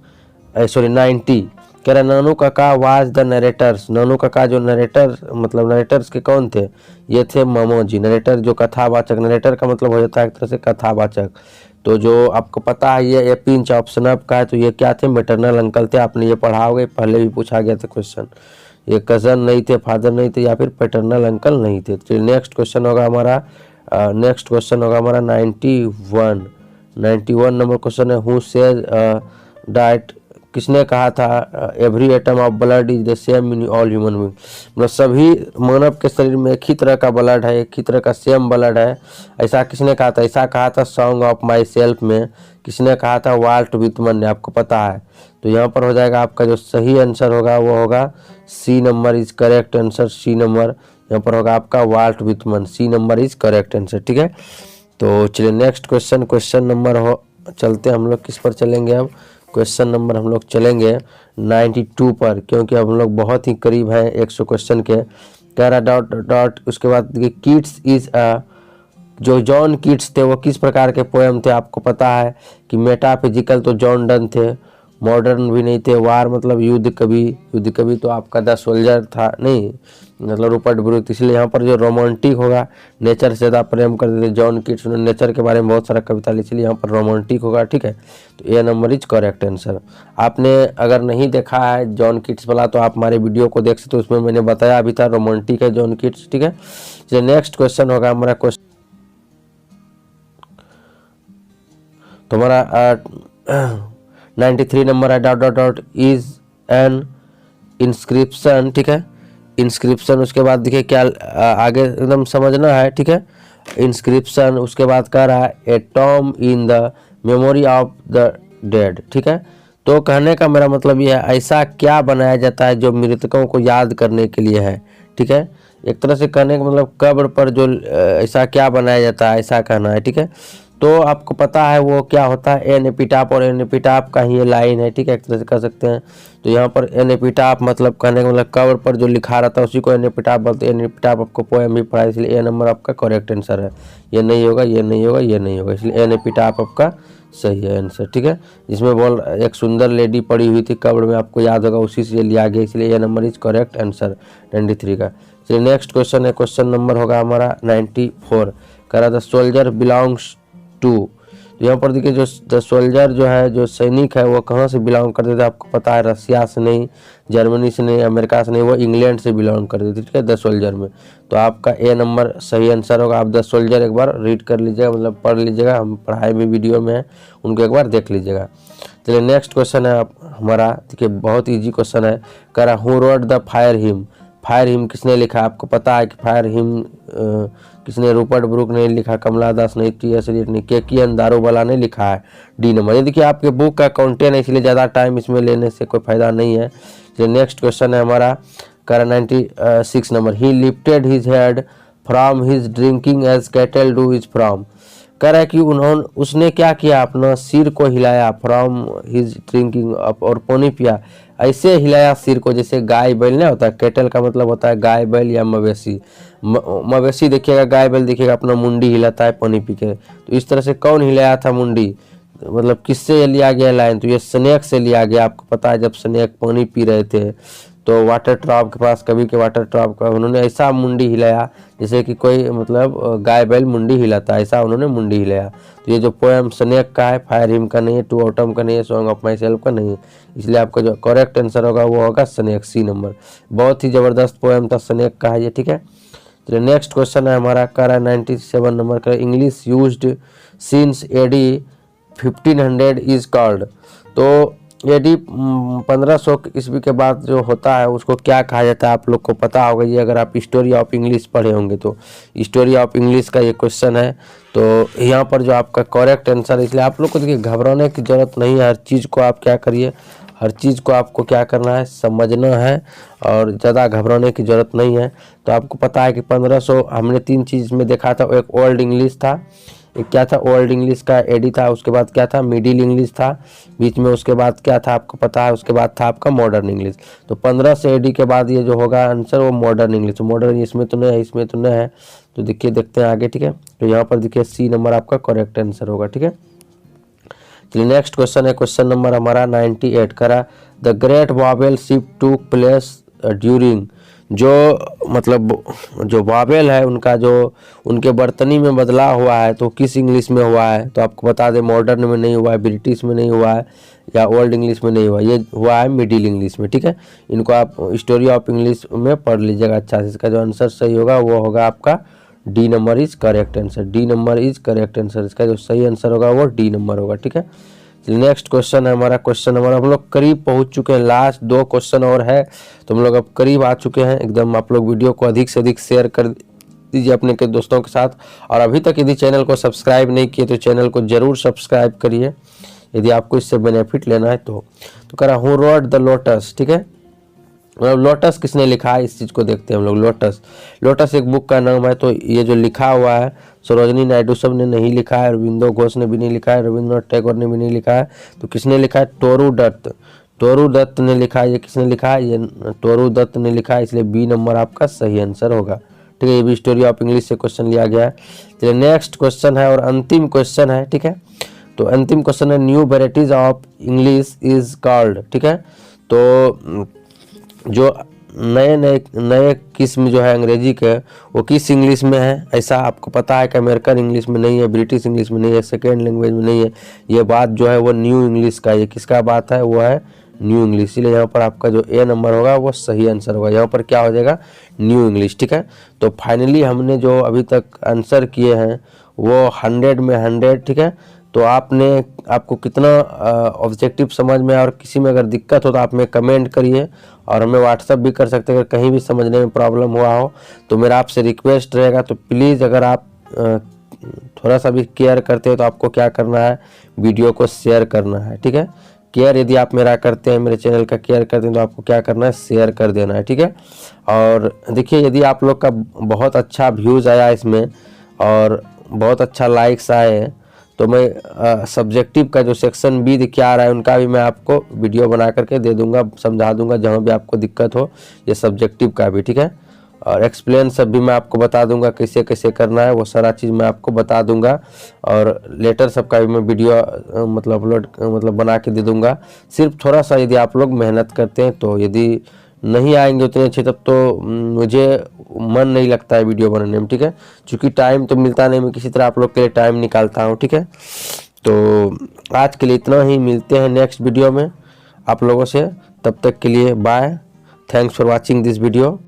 कह रहा नानू काका वाज द नरेटर्स। नानू काका जो नरेटर मतलब नरेटर्स के कौन थे? ये थे ममो जी। नरेटर जो कथावाचक, नरेटर का मतलब हो जाता है एक तरह से कथावाचक। तो जो आपको पता है ये पिंच ऑप्शन अप का है, तो ये क्या थे? मैटरनल अंकल थे। आपने ये पढ़ा होगा, पहले भी पूछा गया था क्वेश्चन। ये कजन नहीं थे, फादर नहीं थे, या फिर पैटर्नल अंकल नहीं थे। चलिए नेक्स्ट क्वेश्चन होगा हमारा 91 नंबर क्वेश्चन है, हु सेज दैट। किसने कहा था every atom of blood is the same in all human being. मतलब सभी मानव के शरीर में एक ही तरह का ब्लड है, एक ही तरह का सेम ब्लड है। ऐसा किसने कहा था? ऐसा कहा था सॉन्ग ऑफ माई सेल्फ में। किसने कहा था? वाल्ट विटमन ने। आपको पता है। तो यहाँ पर हो जाएगा आपका जो सही आंसर होगा वो होगा C number is correct answer. C number यहाँ पर होगा आपका Walt Whitman. C number is correct answer. ठीक है, तो चलिए नेक्स्ट क्वेश्चन नंबर हो चलते हम लोग किस पर चलेंगे अब? क्वेश्चन नंबर हम लोग चलेंगे 92 पर, क्योंकि अब हम लोग बहुत ही करीब हैं 100 क्वेश्चन के। कह रहा डॉट डॉट उसके बाद कीट्स इज जो जॉन कीट्स थे वो किस प्रकार के पोएम थे? आपको पता है कि मेटाफिजिकल तो जॉन डन थे, मॉडर्न भी नहीं थे, वार मतलब युद्ध कवि तो आपका द सोल्जर था, नहीं मतलब रूपर्ट ब्रूक। इसलिए यहाँ पर जो रोमांटिक होगा, नेचर से ज़्यादा प्रेम करते थे जॉन कीट्स, उन्होंने नेचर के बारे में बहुत सारा कविता लिखी, इसलिए यहाँ पर रोमांटिक होगा। ठीक है, तो ए नंबर इज करेक्ट आंसर। आपने अगर नहीं देखा है जॉन कीट्स वाला तो आप हमारे वीडियो को देख सकते हो, उसमें मैंने बताया अभी था रोमांटिक है जॉन कीट्स। ठीक है, चलिए नेक्स्ट क्वेश्चन होगा हमारा क्वेश्चन तो हमारा 93 नंबर है dot dot dot is an inscription. ठीक है, इंस्क्रिप्शन उसके बाद देखिए क्या आगे एकदम समझना है। ठीक है, इंस्क्रिप्शन उसके बाद कह रहा है a tomb in the memory of the dead. ठीक है, तो कहने का मेरा मतलब ये है ऐसा क्या बनाया जाता है जो मृतकों को याद करने के लिए है। ठीक है, एक तरह से कहने का मतलब कब्र पर जो ऐसा क्या बनाया जाता है, ऐसा कहना है। ठीक है, तो आपको पता है वो क्या होता है? एन एपिटाफ, और एन एपिटाफ का ही ये लाइन है। ठीक है, एक तरह से कह सकते हैं। तो यहाँ पर एन एपिटाफ मतलब कहने का मतलब कब्र पर जो लिखा रहता है उसी को एन एपिटाफ बोलते हैं। एन एपिटाफ आपको पोएम भी पढ़ा, इसलिए ए नंबर आपका करेक्ट आंसर है। ये नहीं होगा, ये नहीं होगा, ये नहीं होगा, इसलिए एन एपिटाफ आपका सही है आंसर। ठीक है, जिसमें बोल एक सुंदर लेडी पड़ी हुई थी कब्र में, आपको याद होगा, उसी से लिया गया, इसलिए ए नंबर इज करेक्ट आंसर 93 का। चलिए नेक्स्ट क्वेश्चन है, क्वेश्चन नंबर होगा हमारा 94। कह रहा द सोल्जर बिलोंग्स टू। तो यहाँ पर देखिए जो द सोल्जर जो है, जो सैनिक है, वो कहाँ से बिलोंग करते थे? आपको पता है रसिया से नहीं, जर्मनी से नहीं, अमेरिका से नहीं, वो इंग्लैंड से बिलोंग करते थे। ठीक है, द सोल्जर में तो आपका ए नंबर सही आंसर होगा। आप द सोल्जर एक बार रीड कर लीजिएगा, मतलब पढ़ लीजिएगा, हम पढ़ाए भी वीडियो में है, उनको एक बार देख लीजिएगा। चलिए नेक्स्ट क्वेश्चन है हमारा, देखिए बहुत ईजी क्वेश्चन है। कह रहा who wrote the fire him. Fire him किसने लिखा? आपको पता है कि फायर हिम किसने? रूपर्ट ब्रूक ने लिखा, कमला दास ने, टी.एस. एलियट ने, के.की.एन. दारूवाला ने लिखा है। D number. ये देखिए आपके बुक का कंटेंट है, इसलिए ज़्यादा टाइम इसमें लेने से कोई फायदा नहीं है। चलिए नेक्स्ट क्वेश्चन है हमारा, कह 96 number. He lifted his head from his drinking as cattle do his from. कह रहा है कि उसने क्या किया? अपना सिर को हिलाया, फ्रॉम हिज ड्रिंकिंग, और पानी पिया, ऐसे हिलाया सिर को जैसे गाय बैल नहीं होता। कैटल का मतलब होता है गाय बैल या मवेशी। मवेशी देखिएगा, गाय बैल देखिएगा अपना मुंडी हिलाता है पानी पी के। तो इस तरह से कौन हिलाया था मुंडी? मतलब किससे लिया गया लाइन? तो ये स्नेक से लिया गया। आपको पता है जब स्नेक पानी पी रहे थे तो वाटर ट्रॉप के पास, कभी के वाटर ट्रॉप का, उन्होंने ऐसा मुंडी हिलाया जैसे कि कोई मतलब गाय बैल मुंडी हिलाता है, ऐसा उन्होंने मुंडी हिलाया। तो ये जो पोएम स्नेक का है, फायर हिम का नहीं है, टू ऑटम का नहीं है, सॉन्ग ऑफ माई सेल्फ का नहीं है, इसलिए आपका जो करेक्ट आंसर होगा वो होगा स्नेक, सी नंबर। बहुत ही ज़बरदस्त पोएम था, स्नेक का है ये। ठीक है, चलिए नेक्स्ट क्वेश्चन है हमारा, कह रहा है 97 नंबर का। English used since AD 1500 is called. तो AD 1500 ईस्वी के बाद जो होता है उसको क्या कहा जाता है, आप लोग को पता होगा। ये अगर आप हिस्टोरी ऑफ इंग्लिश पढ़े होंगे तो हिस्टोरी ऑफ इंग्लिश का ये क्वेश्चन है। तो यहाँ पर जो आपका करेक्ट आंसर है, इसलिए आप लोग को देखिए घबराने की ज़रूरत नहीं है। हर चीज़ को आप क्या करिए, हर चीज़ को आपको क्या करना है, समझना है और ज़्यादा घबराने की ज़रूरत नहीं है। तो आपको पता है कि 1500 हमने 3 चीज़ में देखा था। एक ओल्ड इंग्लिश था, एक क्या था, ओल्ड इंग्लिश का AD था, उसके बाद क्या था, मिडिल इंग्लिश था बीच में, उसके बाद क्या था आपको पता है, उसके बाद था आपका मॉडर्न इंग्लिश। तो 15 से AD के बाद ये जो होगा आंसर वो मॉडर्न इंग्लिश। मॉडर्न इसमें तो नहीं है, इसमें तो नहीं है। तो देखिए देखते हैं आगे, ठीक है। तो यहाँ पर देखिए C नंबर आपका करेक्ट आंसर होगा, ठीक है। चलिए नेक्स्ट क्वेश्चन है, क्वेश्चन नंबर हमारा 98 करा। द ग्रेट वावेल शिफ्ट टूक प्लेस ड्यूरिंग, जो मतलब जो वावेल है उनका जो उनके बर्तनी में बदलाव हुआ है तो किस इंग्लिश में हुआ है। तो आपको बता दें मॉडर्न में नहीं हुआ है, ब्रिटिश में नहीं हुआ है या ओल्ड इंग्लिश में नहीं हुआ, ये हुआ है मिडिल इंग्लिश में, ठीक है। इनको आप हिस्टोरी ऑफ इंग्लिश में पढ़ लीजिएगा अच्छा से। इसका जो आंसर सही होगा वो होगा आपका D number is correct answer. D number is correct answer. इसका जो सही आंसर होगा वो D नंबर होगा, ठीक है। नेक्स्ट क्वेश्चन है हमारा, क्वेश्चन नंबर हम लोग करीब पहुंच चुके हैं, लास्ट 2 क्वेश्चन और है तो हम लोग अब करीब आ चुके हैं एकदम। आप लोग वीडियो को अधिक से अधिक शेयर कर दीजिए अपने के दोस्तों के साथ, और अभी तक यदि चैनल को सब्सक्राइब नहीं किए तो चैनल को जरूर सब्सक्राइब करिए यदि आपको इससे बेनिफिट लेना है तो कह रहा हूँ रोड द लोटस, ठीक है। लोटस किसने लिखा है, इस चीज़ को देखते हैं हम लोग। लोटस एक बुक का नाम है। तो ये जो लिखा हुआ है सरोजनी नायडू सब ने नहीं लिखा है, अरविंदो घोष ने भी नहीं लिखा है, रविंद्रनाथ टैगोर ने भी नहीं लिखा है। तो किसने लिखा है, टोरू दत्त ने लिखा है। ये किसने लिखा है, ये टोरू दत्त ने लिखा है, इसलिए B नंबर आपका सही आंसर होगा, ठीक है। ये भी हिस्टोरी ऑफ इंग्लिश से क्वेश्चन लिया गया है। चलिए नेक्स्ट क्वेश्चन है और अंतिम क्वेश्चन है, ठीक है। तो अंतिम क्वेश्चन है new varieties of English is called, ठीक है। तो जो नए किस्म जो है अंग्रेजी के वो किस इंग्लिश में है, ऐसा आपको पता है कि अमेरिकन इंग्लिश में नहीं है, ब्रिटिश इंग्लिश में नहीं है, सेकेंड लैंग्वेज में नहीं है। ये बात जो है वो न्यू इंग्लिश का, ये किसका बात है, वो है न्यू इंग्लिश। इसलिए यहाँ पर आपका जो A नंबर होगा वो सही आंसर होगा। यहाँ पर क्या हो जाएगा, न्यू इंग्लिश, ठीक है। तो फाइनली हमने जो अभी तक आंसर किए हैं वो 100 में 100, ठीक है। तो आपको कितना ऑब्जेक्टिव समझ में, और किसी में अगर दिक्कत हो तो आप में कमेंट करिए और हमें व्हाट्सअप भी कर सकते हैं अगर कहीं भी समझने में प्रॉब्लम हुआ हो। तो मेरा आपसे रिक्वेस्ट रहेगा, तो प्लीज़ अगर आप थोड़ा सा भी केयर करते हैं तो आपको क्या करना है, वीडियो को शेयर करना है, ठीक है। केयर यदि आप मेरा करते हैं, मेरे चैनल का केयर करते हैं तो आपको क्या करना है, शेयर कर देना है, ठीक है। और देखिए यदि आप लोग का बहुत अच्छा व्यूज़ आया इसमें और बहुत अच्छा लाइक्स आए तो मैं सब्जेक्टिव का जो सेक्शन B क्या आ रहा है उनका भी मैं आपको वीडियो बना करके दे दूंगा, समझा दूंगा जहाँ भी आपको दिक्कत हो, ये सब्जेक्टिव का भी, ठीक है। और एक्सप्लेन सब भी मैं आपको बता दूंगा कैसे कैसे करना है, वो सारा चीज़ मैं आपको बता दूंगा। और लेटर सब का भी मैं वीडियो मतलब बना के दे दूंगा। सिर्फ थोड़ा सा यदि आप लोग मेहनत करते हैं तो, यदि नहीं आएंगे उतने अच्छे तब तो मुझे मन नहीं लगता है वीडियो बनाने में, ठीक है। क्योंकि टाइम तो मिलता नहीं, मैं किसी तरह आप लोग के लिए टाइम निकालता हूँ, ठीक है। तो आज के लिए इतना ही, मिलते हैं नेक्स्ट वीडियो में आप लोगों से, तब तक के लिए bye. Thanks for watching this video.